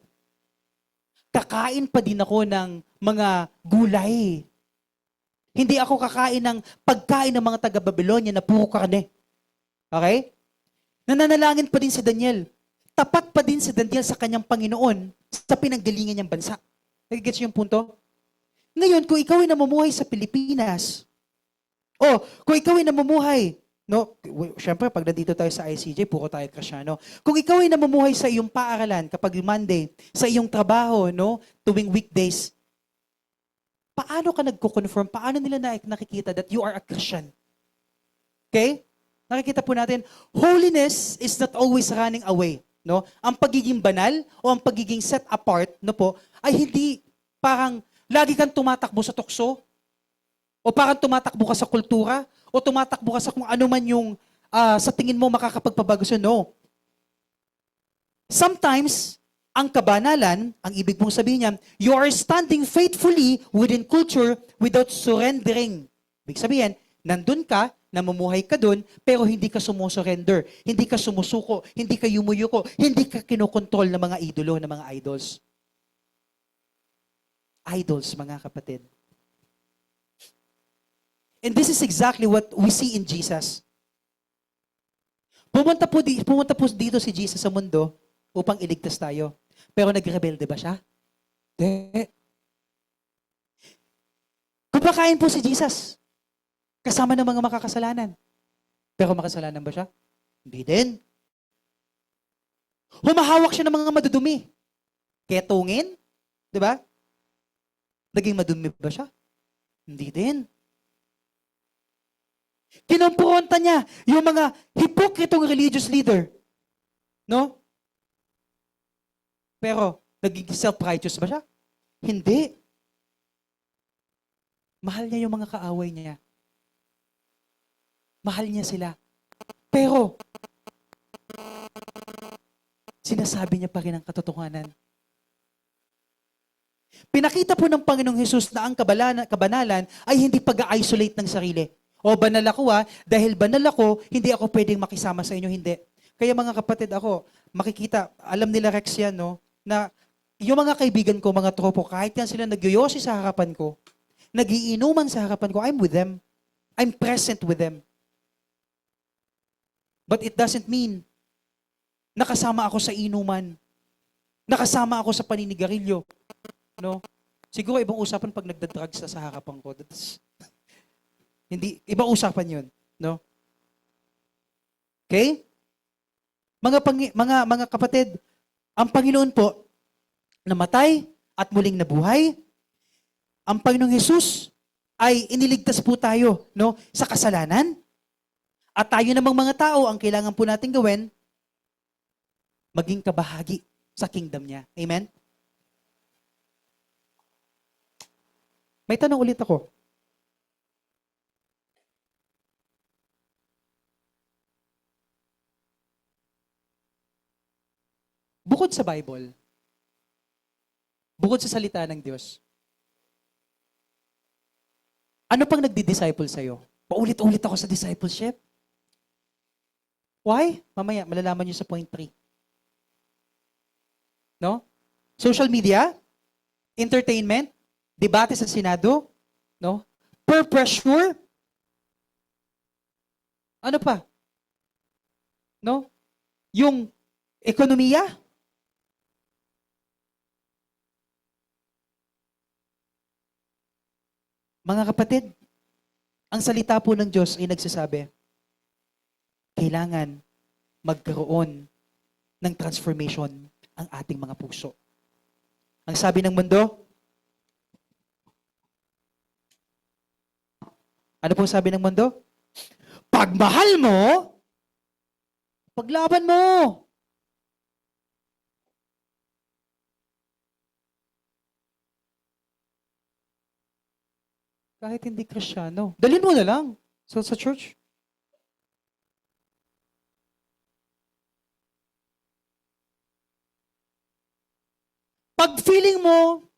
Kakain pa din ako ng mga gulay. Hindi ako kakain ng pagkain ng mga taga-Babylonia na puro karne. Okay? Nananalangin pa din si Daniel. Tapat pa din si Daniel sa kanyang Panginoon sa pinanggalingan niyang bansa. Nagigets niyo yung punto? Ngayon, kung ikaw ay namumuhay sa Pilipinas, kung ikaw ay namumuhay, syempre, pag nandito tayo sa ICJ, puro tayo Kristiyano. Kung ikaw ay namumuhay sa iyong paaralan, kapag Monday, sa iyong trabaho, tuwing weekdays, paano ka nagko-confirm? Paano nila nakikita that you are a Christian? Okay? Nakikita po natin, holiness is not always running away. Ang pagiging banal o ang pagiging set apart, ay hindi parang lagi kang tumatakbo sa tukso o parang tumatakbo ka sa kultura o tumatakbo ka sa kung ano man yung sa tingin mo makakapagpabago sa Sometimes, ang kabanalan, ang ibig mong sabihin niya, you are standing faithfully within culture without surrendering. Ibig sabihin, nandun ka, namumuhay ka dun, pero hindi ka sumusurrender, hindi ka sumusuko, hindi ka yumuyuko, hindi ka kinokontrol ng mga idolo, ng mga idols. Idols, mga kapatid. And this is exactly what we see in Jesus. Pumunta po dito si Jesus sa mundo upang iligtas tayo. Pero nagrebelde ba siya? Hindi. Kumakain po si Jesus kasama ng mga makakasalanan. Pero makasalanan ba siya? Hindi din. Humahawak siya ng mga madudumi. Kaya tungin? Di ba? Naging madumi ba siya? Hindi din. Kinumpronta niya yung mga hipokritong religious leader. Pero, naging self-righteous ba siya? Hindi. Mahal niya yung mga kaaway niya. Mahal niya sila. Pero, sinasabi niya pa rin ang katotohanan. Pinakita po ng Panginoong Hesus na ang kabanalan ay hindi pag-isolate ng sarili. O banal ako dahil banal ako, hindi ako pwedeng makisama sa inyo, hindi. Kaya mga kapatid ako, makikita, alam nila Rex yan, na yung mga kaibigan ko, mga tropo, kahit yan sila nagyoyosi sa harapan ko, nagiinuman sa harapan ko, I'm with them. I'm present with them. But it doesn't mean nakasama ako sa inuman. Nakasama ako sa paninigarilyo. no? Siguro ibang usapan pag nagda-drugs sa harapan ko. Hindi, ibang usapan 'yun, no? Okay? Mga kapatid, ang Panginoon po namatay at muling nabuhay. Ang Panginoong Hesus ay iniligtas po tayo, no, sa kasalanan. At tayo namang mga tao, ang kailangan po natin gawin, maging kabahagi sa kingdom niya. Amen? May tanong ulit ako. Bukod sa Bible, bukod sa salita ng Diyos, ano pang nagdi-disciple sa'yo? Paulit-ulit ako sa discipleship. Why? Mamaya, malalaman niyo sa point 3. No? Social media, entertainment, debate sa Senado, no? Peer pressure. Ano pa? No? Yung ekonomiya. Mga kapatid, ang salita po ng Diyos ay nagsasabi, kailangan magkaroon ng transformation ang ating mga puso. Ang sabi ng mundo, ano po sabi ng mundo? Pagmahal mo, paglaban mo. Kahit hindi Kristiyano. Dalhin mo na lang sa church. Pag feeling mo,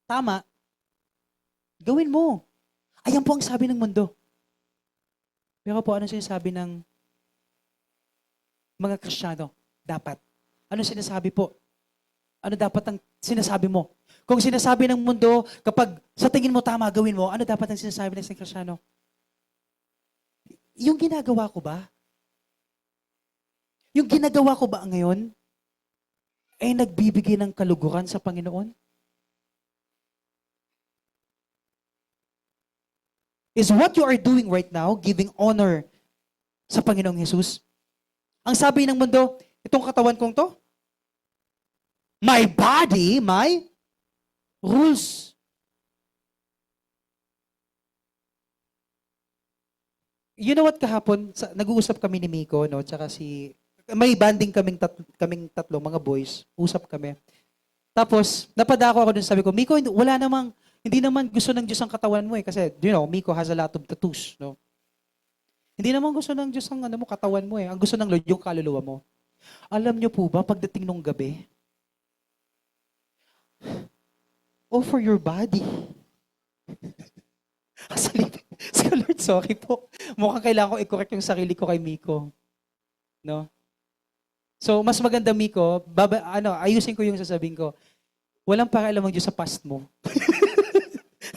tama, gawin mo. Ayan po ang sabi ng mundo. Pero po, ano sinasabi ng mga Kristiyano? Dapat. Ano sinasabi po? Ano dapat ang sinasabi mo? Kung sinasabi ng mundo, kapag sa tingin mo tama, gawin mo, ano dapat ang sinasabi ng isang Kristiyano? Yung ginagawa ko ba? Yung ginagawa ko ba ngayon ay nagbibigay ng kaluguran sa Panginoon? Is what you are doing right now giving honor sa Panginoong Jesus? Ang sabi ng mundo, itong katawan kong to, my body, my rules. You know what, kahapon, nag-uusap kami ni Miko, no, tsaka may banding kaming tatlo, mga boys, usap kami. Tapos, napadako ako dun, sabi ko, Miko, hindi naman gusto ng Diyos ang katawan mo eh. Kasi, Miko has a lot of tattoos, no? Hindi naman gusto ng Diyos ang katawan mo eh. Ang gusto ng Lord, yung kaluluwa mo. Alam niyo po ba, pagdating nung gabi, offer your body. So, Lord, sorry po. Mukhang kailangan ko i-correct yung sarili ko kay Miko. No? So, mas maganda, Miko, ayusin ko yung sasabihin ko. Walang pakialam ang Diyos sa past mo.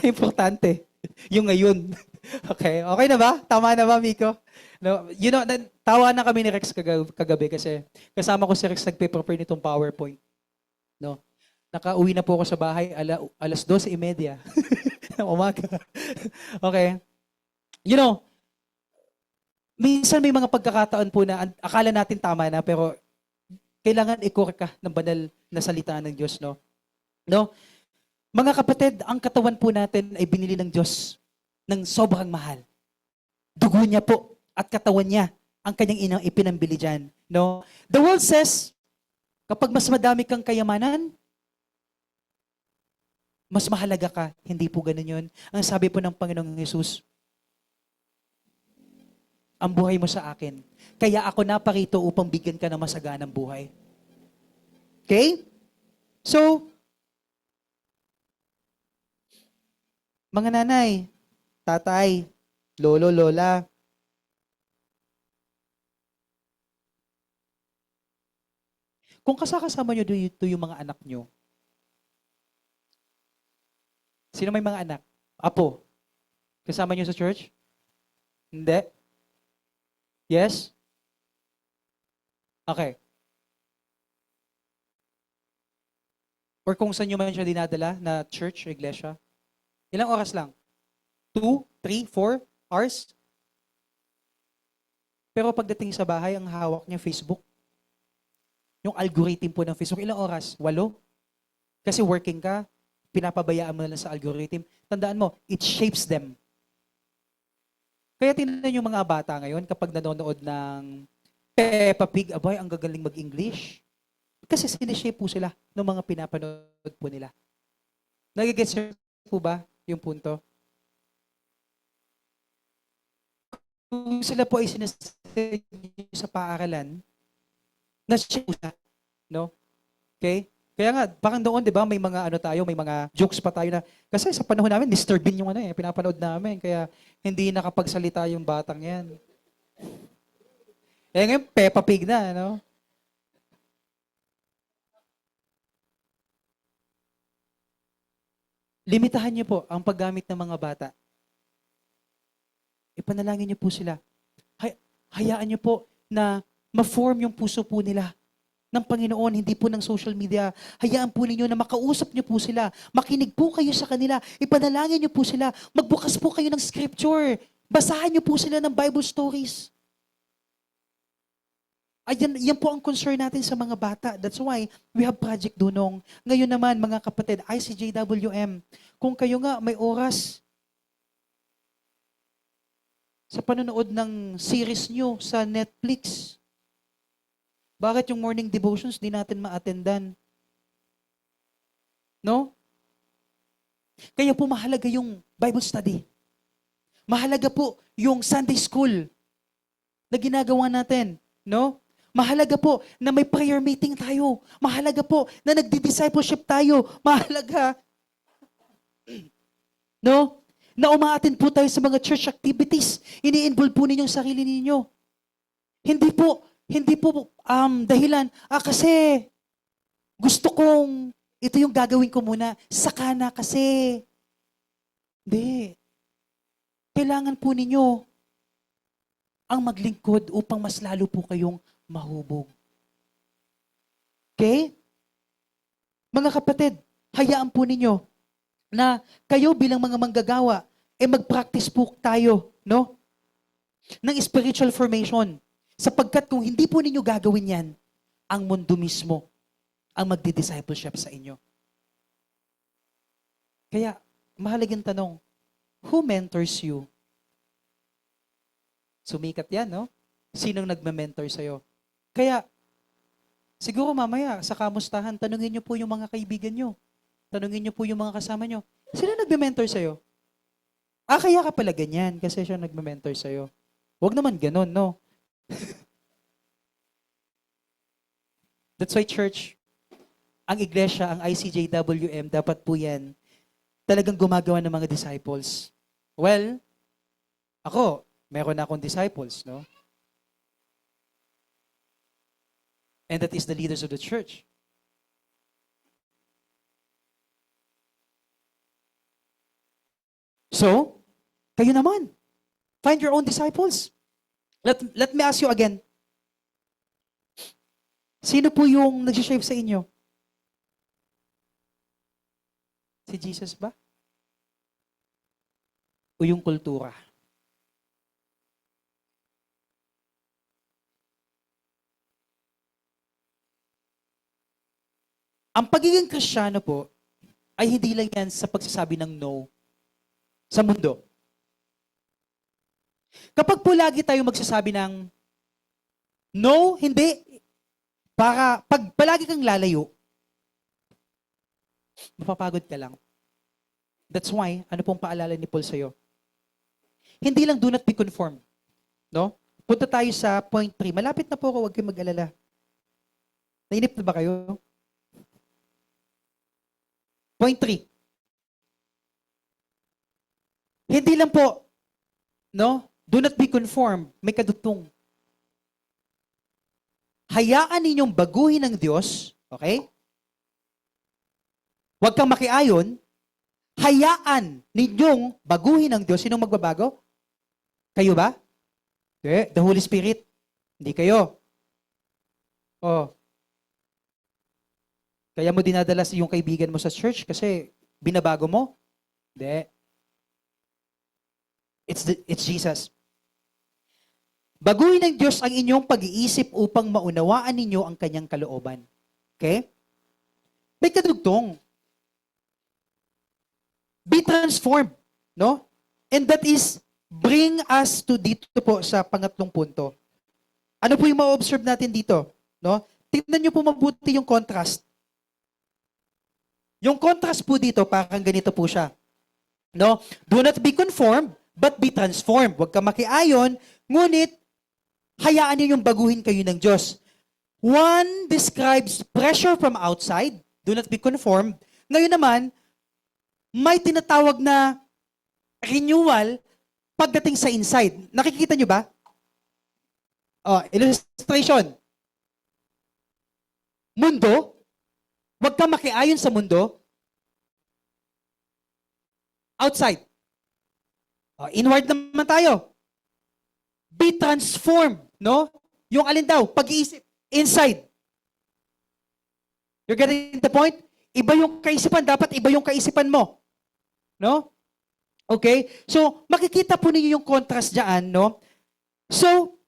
Importante. Yung ngayon. Okay? Okay na ba? Tama na ba, Miko? No, tawa na kami ni Rex kagabi kasi kasama ko si Rex nagpe-prepare nitong PowerPoint. No? Nakauwi na po ako sa bahay alas 12:30 ng umaga. Okay? Minsan may mga pagkakataon po na akala natin tama na pero kailangan i-correct ka ng banal na salita ng Diyos, no? No? Mga kapatid, ang katawan po natin ay binili ng Diyos ng sobrang mahal. Dugo niya po at katawan niya ang kanyang ipinambili dyan. No? The world says, kapag mas madami kang kayamanan, mas mahalaga ka. Hindi po ganun yun. Ang sabi po ng Panginoong Jesus, ang buhay mo sa akin. Kaya ako naparito upang bigyan ka ng masaganang buhay. Okay? So, mga nanay, tatay, lolo, lola, kung kasama nyo dito yung mga anak nyo, sino may mga anak? Apo, kasama nyo sa church? Hindi? Yes? Okay. Or kung saan nyo man siya dinadala na church o iglesia. Ilang oras lang? 2, 3, 4 hours? Pero pagdating sa bahay, ang hawak niya Facebook. Yung algorithm po ng Facebook, ilang oras? 8? Kasi working ka, pinapabayaan mo na lang sa algorithm. Tandaan mo, it shapes them. Kaya tingnan yung mga bata ngayon kapag nanonood ng Peppa Pig, abay, ang gagaling mag-English. Kasi sinishape po sila ng mga pinapanood po nila. Nagigets po ba yung punto? Kung sila po ay sinasabi sa paaralan, na-shape po siya. No? Okay? Kaya nga, parang doon, di ba, may mga ano tayo, may mga jokes pa tayo na, kasi sa panahon namin, Mr. Bean yung pinapanood namin, kaya hindi nakapagsalita yung batang yan. Eh ngayon, Peppa Pig na, no? Limitahan niyo po ang paggamit ng mga bata. Ipanalangin niyo po sila. Hayaan niyo po na ma-form yung puso po nila ng Panginoon, hindi po ng social media. Hayaan po ninyo na makausap niyo po sila. Makinig po kayo sa kanila. Ipanalangin niyo po sila. Magbukas po kayo ng scripture. Basahan niyo po sila ng Bible stories. Ayan, yan po ang concern natin sa mga bata. That's why we have Project Dunong. Ngayon naman, mga kapatid, ICJWM, kung kayo nga may oras sa panonood ng series nyo sa Netflix, bakit yung morning devotions di natin ma-attendan? No? Kaya po mahalaga yung Bible study. Mahalaga po yung Sunday school na ginagawa natin. No? Mahalaga po na may prayer meeting tayo. Mahalaga po na nagdi-discipleship tayo. Mahalaga, no? Na umaattend po tayo sa mga church activities. Ini-involve po ninyong sarili ninyo. Hindi po dahilan, kasi gusto kong, ito yung gagawin ko muna, saka na kasi. Hindi. Kailangan po ninyo ang maglingkod upang mas lalo po kayong mahubog. Okay? Mga kapatid, hayaan po ninyo na kayo bilang mga manggagawa, mag-practice po tayo, no? Ng spiritual formation. Sapagkat kung hindi po ninyo gagawin yan, ang mundo mismo ang magdi-discipleship sa inyo. Kaya, mahalagang tanong, who mentors you? Sumikat yan, no? Sinong nagme-mentor sa'yo? Kaya, siguro mamaya sa kamustahan, tanungin niyo po yung mga kaibigan niyo. Tanungin niyo po yung mga kasama niyo. Sino nagme-mentor sa'yo? Kaya ka pala ganyan kasi siya nagme-mentor sa'yo. Huwag naman ganun, no? That's why church, ang iglesia, ang ICJWM, dapat po yan talagang gumagawa ng mga disciples. Well, ako, meron na akong disciples, no? And that is the leaders of the church. So, kayo naman, find your own disciples. Let me ask you again. Sino po yung nag-shape sa inyo? Si Jesus ba? O yung kultura? Ang pagiging Kristiyano po ay hindi lang yan sa pagsasabi ng no sa mundo. Kapag po lagi tayo magsasabi ng no, hindi, pag palagi kang lalayo, mapapagod ka lang. That's why, ano pong paalala ni Paul sa'yo? Hindi lang do not be conformed. No? Punta tayo sa point 3. Malapit na po ako, huwag kayong mag-alala. Nainip na ba kayo? Point 3. Hindi lang po, no? Do not be conformed. May kadutong. Hayaan ninyong baguhin ng Diyos, okay? Huwag kang makiayon. Hayaan ninyong baguhin ng Diyos. Sinong magbabago? Kayo ba? Okay. The Holy Spirit. Hindi kayo. Oh. Kaya mo dinadala yung kaibigan mo sa church kasi binabago mo? Hindi. It's Jesus. Baguhin ng Diyos ang inyong pag-iisip upang maunawaan ninyo ang kanyang kalooban. Okay? May kadugtong. Be transformed. No? And that is, bring us to dito po sa pangatlong punto. Ano po yung ma-observe natin dito? No? Tingnan nyo po mabuti yung contrast. Yung contrast po dito, parang ganito po siya. No? Do not be conformed, but be transformed. Huwag ka makiayon, ngunit hayaan niyo yung baguhin kayo ng Diyos. One describes pressure from outside. Do not be conformed. Ngayon naman, may tinatawag na renewal pagdating sa inside. Nakikita niyo ba? Illustration. Mundo. Huwag ka makiayon sa mundo. Outside. Inward naman tayo. Be transformed, no? Yung alin daw, pag-iisip. Inside. You're getting the point? Iba yung kaisipan, dapat iba yung kaisipan mo. No? Okay? So, makikita po ninyo yung contrast dyan, no? So,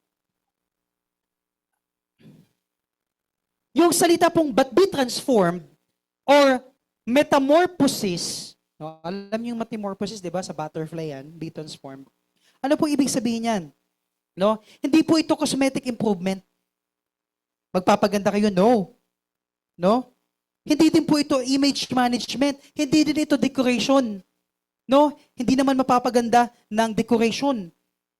yung salita pong but be transformed or metamorphosis, no? Alam niyo yung metamorphosis, di ba? Sa butterfly yan, be transformed. Ano po ibig sabihin yan? No? Hindi po ito cosmetic improvement. Magpapaganda kayo, no. No? Hindi din po ito image management. Hindi din ito decoration. No? Hindi naman mapapaganda ng decoration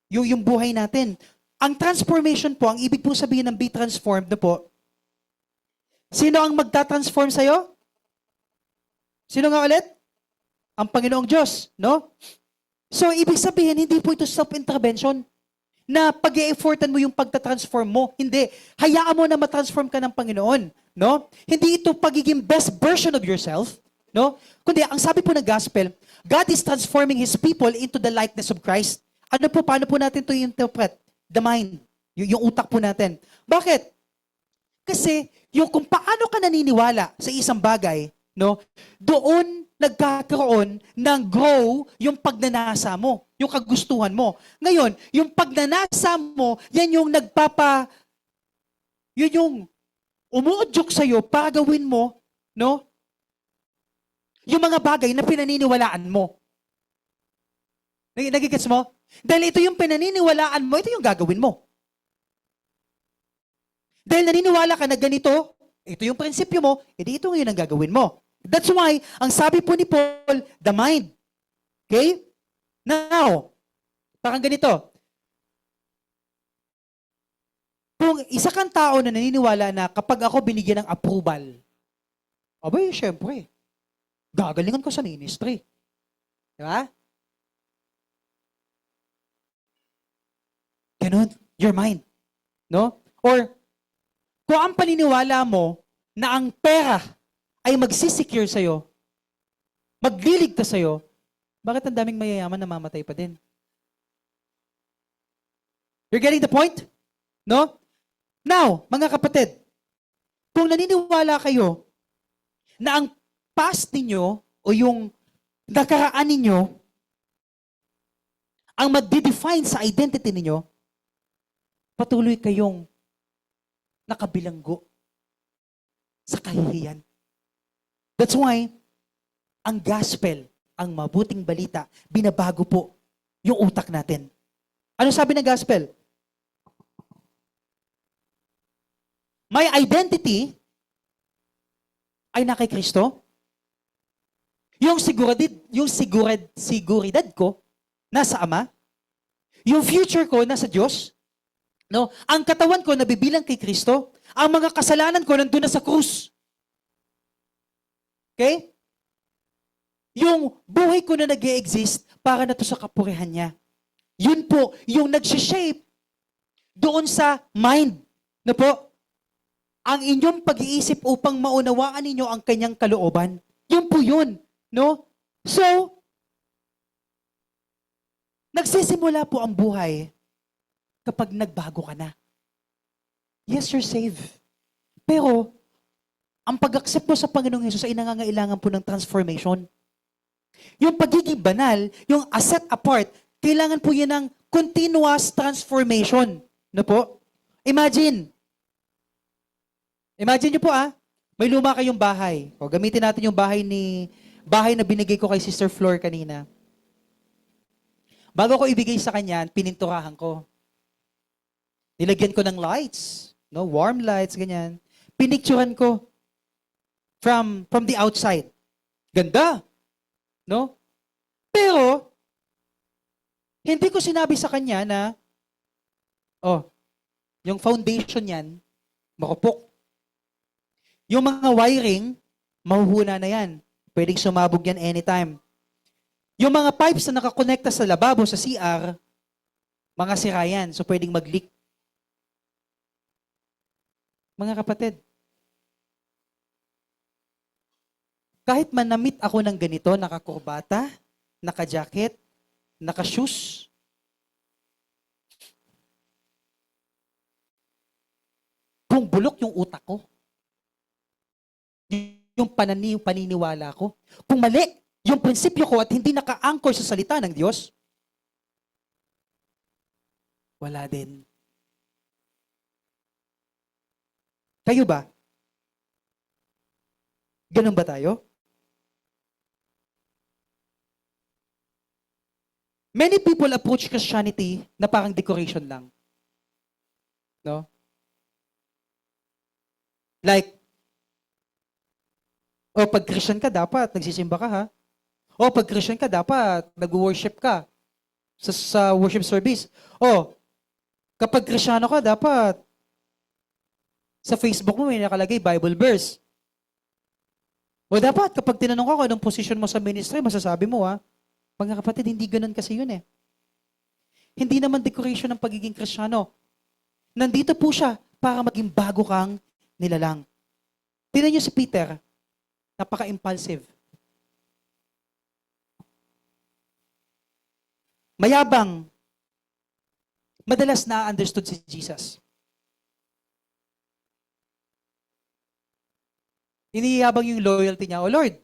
yung buhay natin. Ang transformation po, ang ibig po sabihin ng be transformed na po, sino ang magta-transform sa'yo? Sino nga ulit? Ang Panginoong Diyos, no? So, ibig sabihin, hindi po ito self-intervention na pag-e-effortan mo yung pagta-transform mo. Hindi. Hayaan mo na matransform ka ng Panginoon, no? Hindi ito pagiging best version of yourself, no? Kundi, ang sabi po ng gospel, God is transforming His people into the likeness of Christ. Ano po, paano po natin ito i-interpret? The mind. Yung utak po natin. Bakit? Kasi, yung kung paano ka naniniwala sa isang bagay, no, doon nagkakaroon ng grow yung pagnanasa mo, yung kagustuhan mo. Ngayon, yung pagnanasa mo, yan yung yun yung umuudyok sa'yo para gawin mo, no, yung mga bagay na pinaniniwalaan mo. Nagigets mo? Dahil ito yung pinaniniwalaan mo, ito yung gagawin mo. Dahil naniniwala ka na ganito, ito yung prinsipyo mo, edi ito ngayon ang gagawin mo. That's why, ang sabi po ni Paul, the mind. Okay? Now, parang ganito. Kung isa kang tao na naniniwala na kapag ako binigyan ng approval, abay, syempre, gagalingan ko sa ministry. Di ba? Ganun, your mind. No? Or, kung ang paniniwala mo na ang pera ay magsisecure sa'yo, magliligtas sa'yo, bakit ang daming mayayaman na mamatay pa din? You're getting the point? No? Now, mga kapatid, kung naniniwala kayo na ang past ninyo o yung nakaraan ninyo ang magdi-define sa identity ninyo, patuloy kayong nakabilanggo sa kahihiyan. That's why, ang gospel, ang mabuting balita, binabago po yung utak natin. Ano sabi ng gospel? My identity ay na kay Kristo. Yung siguridad ko nasa Ama. Yung future ko nasa Diyos. No? Ang katawan ko nabibilang kay Kristo. Ang mga kasalanan ko nandun na sa krus. Okay? Yung buhay ko na nag-e-exist para na to sa kapurihan niya. Yun po, yung nag-shape doon sa mind. No po? Ang inyong pag-iisip upang maunawaan ninyo ang kanyang kalooban. Yun po yun. No? So, nagsisimula po ang buhay kapag nagbago ka na. Yes, you're saved. Pero, ang pag-accept mo sa Panginoong Hesus ay nangangailangan po ng transformation. Yung pagiging banal, yung set apart, kailangan po yan ng continuous transformation. No po? Imagine nyo po may luma kayong bahay. O, gamitin natin yung bahay na binigay ko kay Sister Flor kanina. Bago ko ibigay sa kanya, pininturahan ko. Nilagyan ko ng lights, no, warm lights, ganyan. Pinicturean ko from the outside. Ganda, no? Pero hindi ko sinabi sa kanya na yung foundation niyan makupok. Yung mga wiring mahuhuna na yan. Pwedeng sumabog yan anytime. Yung mga pipes na nakakonekta sa lababo, sa CR, mga sira yan. So pwedeng mag-leak. Mga kapatid, kahit man na-meet ako ng ganito, nakakurbata, naka-jacket, naka-shoes, kung bulok yung utak ko, yung paniniwala ko, kung mali yung prinsipyo ko at hindi naka-anchor sa salita ng Diyos, wala din. Kayo ba? Ganun ba tayo? Many people approach Christianity na parang decoration lang. No? Like, pag Christian ka, dapat nagsisimba ka, ha? Pag Christian ka, dapat nag-worship ka sa worship service. Kapag Kristiyano ka, dapat sa Facebook mo may nakalagay Bible verse. Dapat kapag tinanong ka kung anong position mo sa ministry, masasabi mo, mga kapatid, hindi ganun kasi yun eh. Hindi naman decoration ng pagiging Kristiyano. Nandito po siya para maging bago kang nilalang. Tingnan niyo si Peter, napaka-impulsive. Mayabang, madalas na-understood si Jesus. Iniyabang yung loyalty niya, Lord,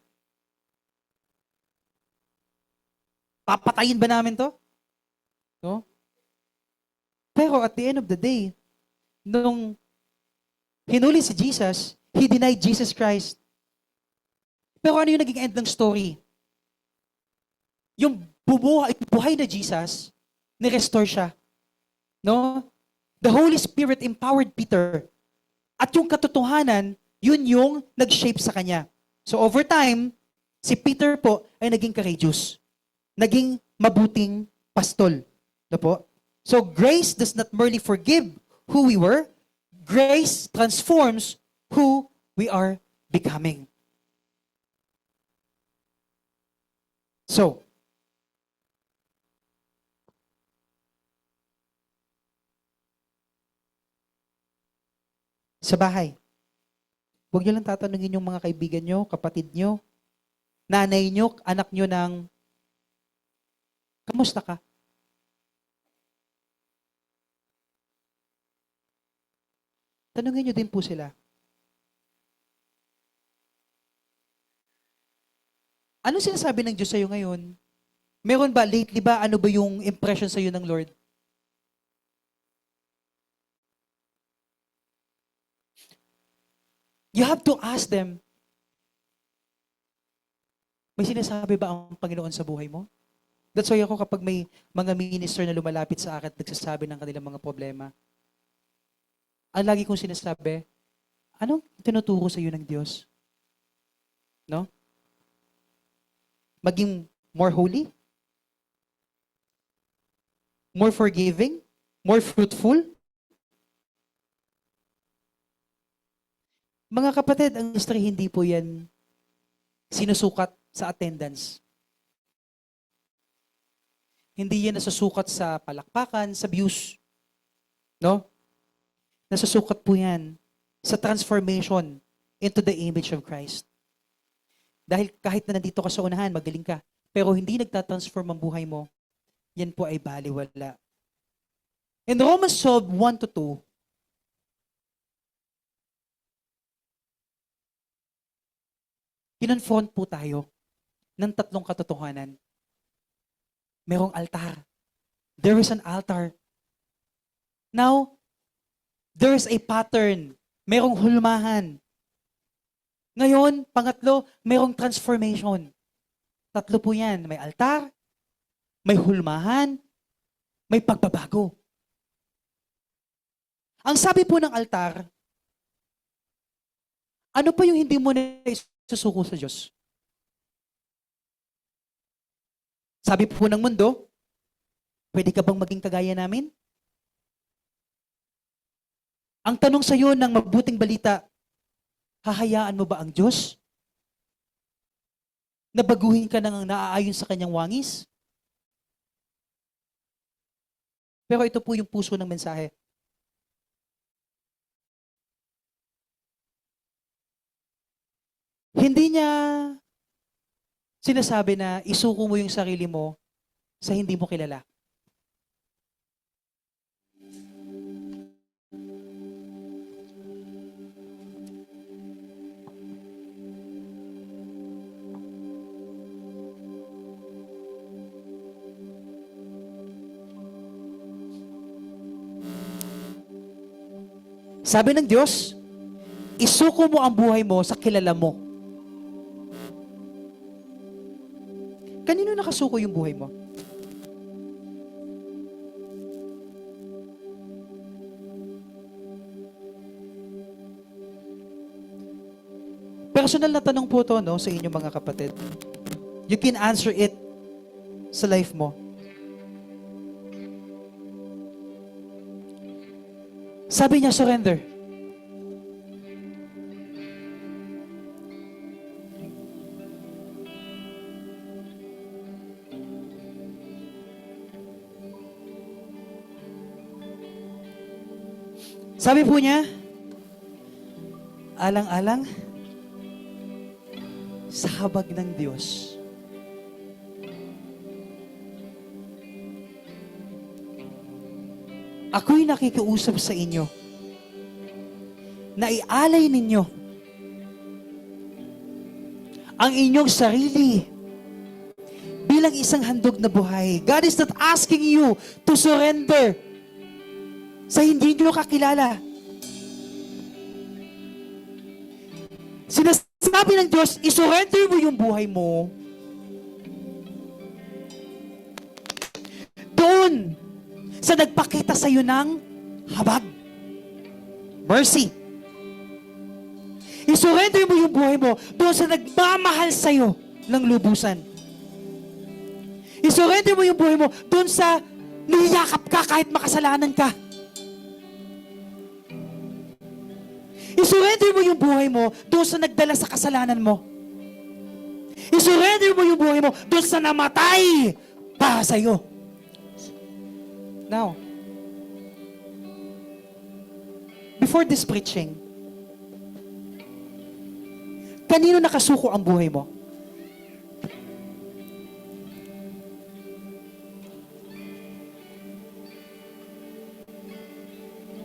papatayin ba namin to? No? Pero at the end of the day, nung hinuli si Jesus, he denied Jesus Christ. Pero ano yung naging end ng story? Yung buhay na Jesus, ni-restore siya. No? The Holy Spirit empowered Peter. At yung katotohanan, yun yung nag-shape sa kanya. So over time, si Peter po ay naging courageous. Naging mabuting pastol. No po? So grace does not merely forgive who we were. Grace transforms who we are becoming. So, sa bahay, huwag niyo lang tatanungin yung mga kaibigan nyo, kapatid nyo, nanay nyo, anak nyo ng, kamusta ka? Tanungin nyo din po sila. Ano sinasabi ng Diyos sa'yo ngayon? Meron ba, lately ba, ano ba yung impression sa'yo ng Lord? You have to ask them, may sinasabi ba ang Panginoon sa buhay mo? That's why ako kapag may mga minister na lumalapit sa akin at nagsasabi ng kanilang mga problema, ang lagi kong sinasabi, anong tinuturo sa iyo ng Diyos? No? Maging more holy? More forgiving? More fruitful? Mga kapatid, ang ministry hindi po yan sinusukat sa attendance. Hindi yan nasusukat sa palakpakan, sa views. No? Nasusukat po yan sa transformation into the image of Christ. Dahil kahit na nandito ka sa unahan, magaling ka, pero hindi nagtatransform ang buhay mo, yan po ay baliwala. In Romans 12:1-2, kinonfront po tayo ng tatlong katotohanan. Merong altar. There is an altar. Now, there is a pattern. Merong hulmahan. Ngayon, pangatlo, merong transformation. Tatlo po yan. May altar, may hulmahan, may pagbabago. Ang sabi po ng altar, ano pa yung hindi mo na isusuko sa Diyos? Sabi po ng mundo, pwede ka bang maging kagaya namin? Ang tanong sa iyo ng mabuting balita, hahayaan mo ba ang Diyos na baguhin ka nang naaayon sa kanyang wangis? Pero ito po yung puso ng mensahe. Hindi niya sinasabi na isuko mo yung sarili mo sa hindi mo kilala. Sabi ng Diyos, isuko mo ang buhay mo sa kilala mo. Kanino nakasuko yung buhay mo? Personal na tanong po to, no, sa inyo mga kapatid. You can answer it sa life mo. Sabi niya, surrender. Sabi po niya, alang-alang sa habag ng Diyos. Ako'y nakikiusap sa inyo na ialay ninyo ang inyong sarili bilang isang handog na buhay. God is not asking you to surrender sa hindi nyo kakilala. Sinasabi ng Diyos, isurrender mo yung buhay mo doon sa nagpakita sa iyo ng habag. Mercy. Isurrender mo yung buhay mo doon sa nagmamahal sa iyo ng lubusan. Isurrender mo yung buhay mo doon sa niyakap ka kahit makasalanan ka. Isurrender mo yung buhay mo doon sa nagdala sa kasalanan mo. Isurrender mo yung buhay mo doon sa namatay para sa iyo. Now, before this preaching, kanino nakasuko ang buhay mo?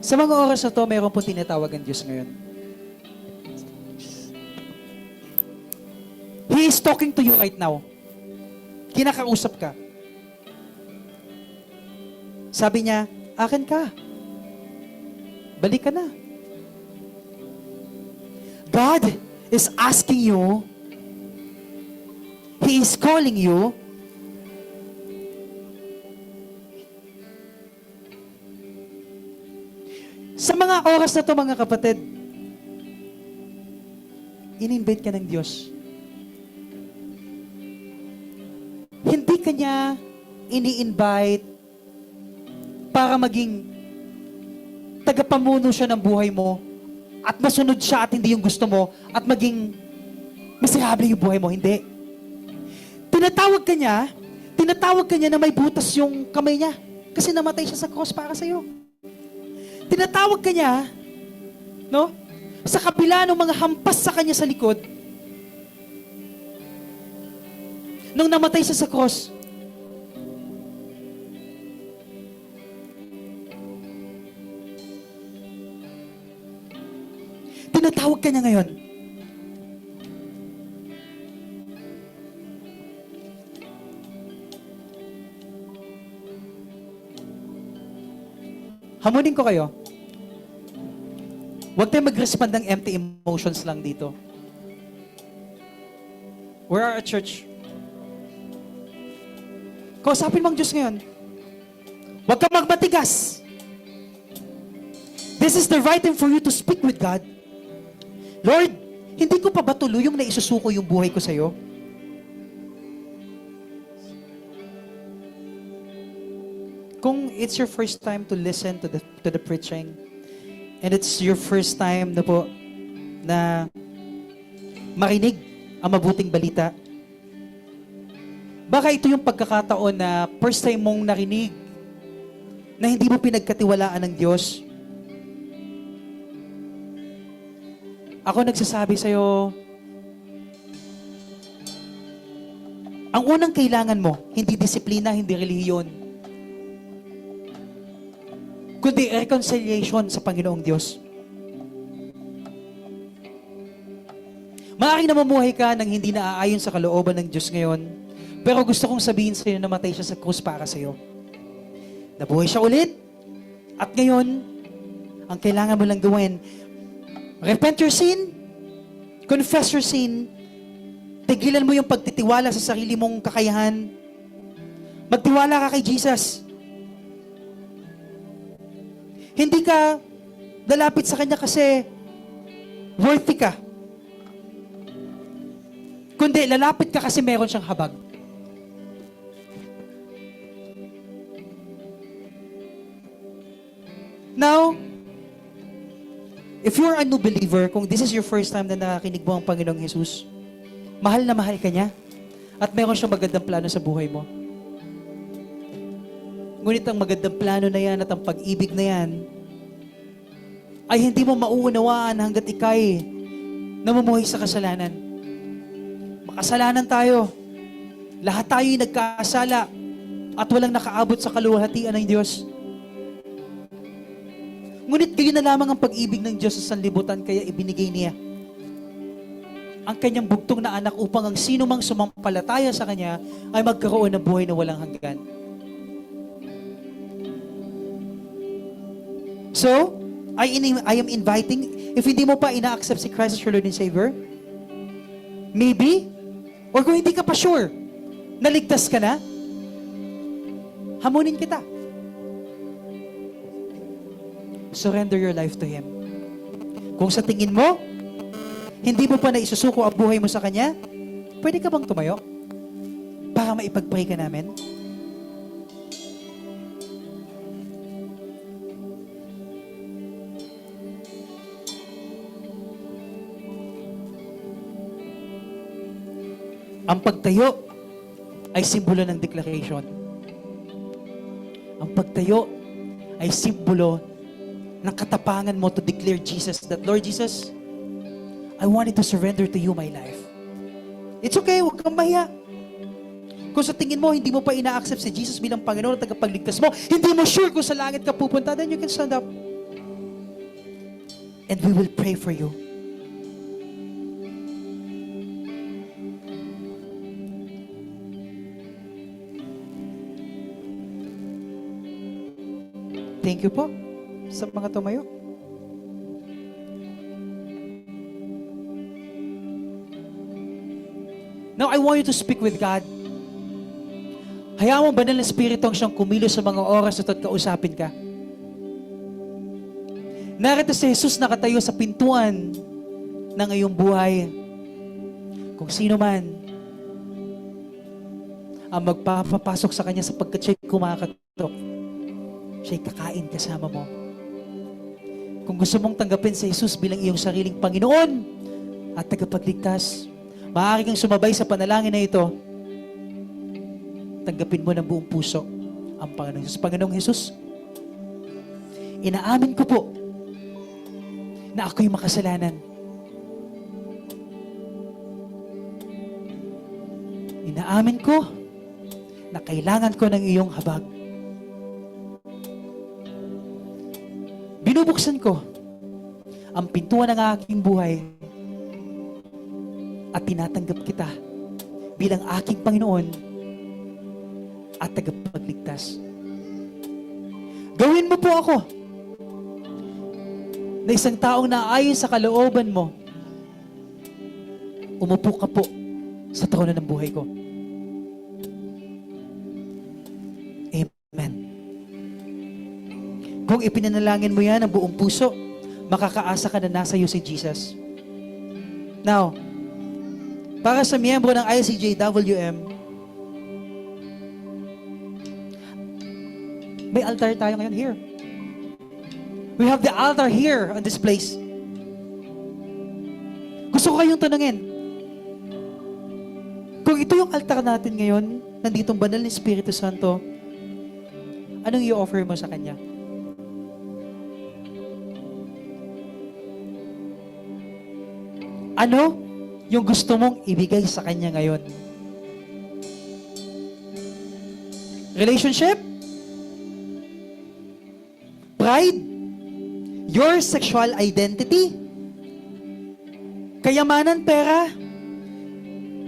Sa mga oras na to, mayroon po tinatawag ang Diyos ngayon. He is talking to you right now. Kinakausap ka. Sabi niya, akin ka. Balik ka na. God is asking you, He is calling you, sa mga oras na to mga kapatid, in-invite ka ng Diyos. Hindi ka niya ini-invite para maging tagapamuno siya ng buhay mo at masunod siya at hindi yung gusto mo at maging miserable yung buhay mo. Hindi. Tinatawag ka niya na may butas yung kamay niya kasi namatay siya sa cross para sa iyo. Tinatawag ka niya, no? Sa kabila ng mga hampas sa kanya sa likod, nung namatay siya sa cross, tinatawag ka niya ngayon. Hamunin ko kayo. Huwag tayo mag-respond ng empty emotions lang dito. We are a church. Kausapin mo ang Diyos ngayon. Huwag kang magmatigas. This is the right time for you to speak with God. Lord, hindi ko pa ba tuluyong na isusuko yung buhay ko sa'yo? Kung it's your first time to listen to the preaching, and it's your first time na po na marinig ang mabuting balita, baka ito yung pagkakataon na first time mong narinig na hindi mo pinagkatiwalaan ng Diyos. Ako nagsasabi sa'yo, ang unang kailangan mo, hindi disiplina, hindi relihiyon, kundi reconciliation sa Panginoong Diyos. Maaaring namumuhay ka nang hindi naaayon sa kalooban ng Diyos ngayon, pero gusto kong sabihin sa iyo na namatay siya sa krus para sa iyo. Nabuhay siya ulit, at ngayon, ang kailangan mo lang gawin, repent your sin, confess your sin, tigilan mo yung pagtitiwala sa sarili mong kakayahan, magtiwala ka kay Jesus. Hindi ka lalapit sa Kanya kasi worthy ka. Kundi lalapit ka kasi meron siyang habag. Now, if you're a new believer, kung this is your first time na nakinig mo ang Panginoong Jesus, mahal na mahal ka niya at meron siyang magandang plano sa buhay mo. Ngunit ang magandang plano na yan at ang pag-ibig na yan ay hindi mo mauunawaan hanggat ikay namumuhay sa kasalanan. Makasalanan tayo. Lahat tayo'y nagkasala at walang nakaabot sa kaluwalhatian ng Diyos. Ngunit gayon na lamang ang pag-ibig ng Diyos sa sanlibutan kaya ibinigay niya ang kanyang bugtong na anak upang ang sino mang sumampalataya sa kanya ay magkaroon ng buhay na walang hanggan. So, I am inviting, if hindi mo pa ina-accept si Christ as your Lord and Savior, maybe, or kung hindi ka pa sure, naligtas ka na, hamunin kita. Surrender your life to Him. Kung sa tingin mo, hindi mo pa na isusuko ang buhay mo sa Kanya, pwede ka bang tumayo para maipag-pray ka namin? Ang pagtayo ay simbolo ng declaration. Ang pagtayo ay simbolo ng katapangan mo to declare Jesus, that Lord Jesus, I wanted to surrender to you my life. It's okay, huwag kang mahiya. Kung sa tingin mo, hindi mo pa ina-accept si Jesus bilang Panginoon at tagapagligtas mo, hindi mo sure kung sa langit ka pupunta, then you can stand up. And we will pray for you. Thank you po sa mga tumayo. Now, I want you to speak with God. Hayaan mo banal na Espiritu ang siyang kumilos sa mga oras at kausapin ka. Narito si Jesus nakatayo sa pintuan ng iyong buhay. Kung sino man ang magpapasok sa Kanya sapagkat siya'y kumakatok, siya'y kakain kasama mo. Kung gusto mong tanggapin si Jesus bilang iyong sariling Panginoon at tagapagligtas, maaari kang sumabay sa panalangin na ito. Tanggapin mo ng buong puso ang Panginoong Jesus. Panginoong Jesus, inaamin ko po na ako'y makasalanan. Inaamin ko na kailangan ko ng iyong habag. Binubuksan ko ang pintuan ng aking buhay at tinatanggap kita bilang aking Panginoon at tagapagligtas. Gawin mo po ako na isang taong naayon sa kalooban mo, umupo ka po sa trono ng buhay ko. Amen. Kung ipinanalangin mo yan ng buong puso, makakaasa ka na nasa iyo si Jesus. Now, para sa miyembro ng ICJWM, may altar tayo ngayon here. We have the altar here on this place. Gusto ko kayong tanungin, kung ito yung altar natin ngayon, nandito ang banal na Espiritu Santo, anong i-offer mo sa Kanya? Ano yung gusto mong ibigay sa Kanya ngayon? Relationship? Pride? Your sexual identity? Kayamanan, pera?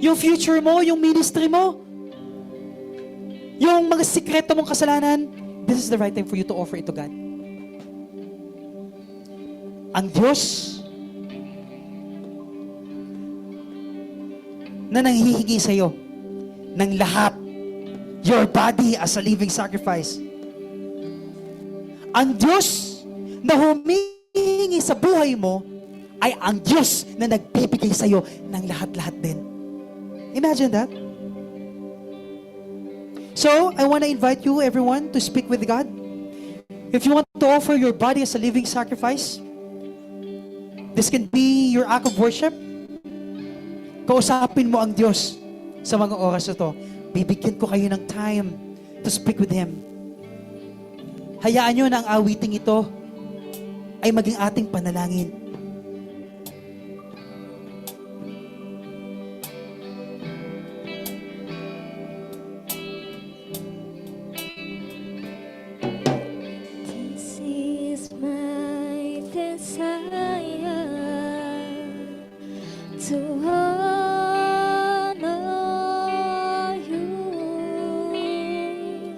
Yung future mo, yung ministry mo? Yung mga sikreto mong kasalanan? This is the right time for you to offer it to God. Ang Diyos na nanghihingi sa iyo ng lahat, your body as a living sacrifice. Ang Diyos na humihingi sa buhay mo ay ang Diyos na nagbibigay sa iyo ng lahat-lahat din. Imagine that. So, I want to invite you, everyone, to speak with God. If you want to offer your body as a living sacrifice, this can be your act of worship. Kausapin mo ang Diyos sa mga oras na to. Bibigyan ko kayo ng time to speak with Him. Hayaan nyo na ang awiting ito ay maging ating panalangin. This is my desire to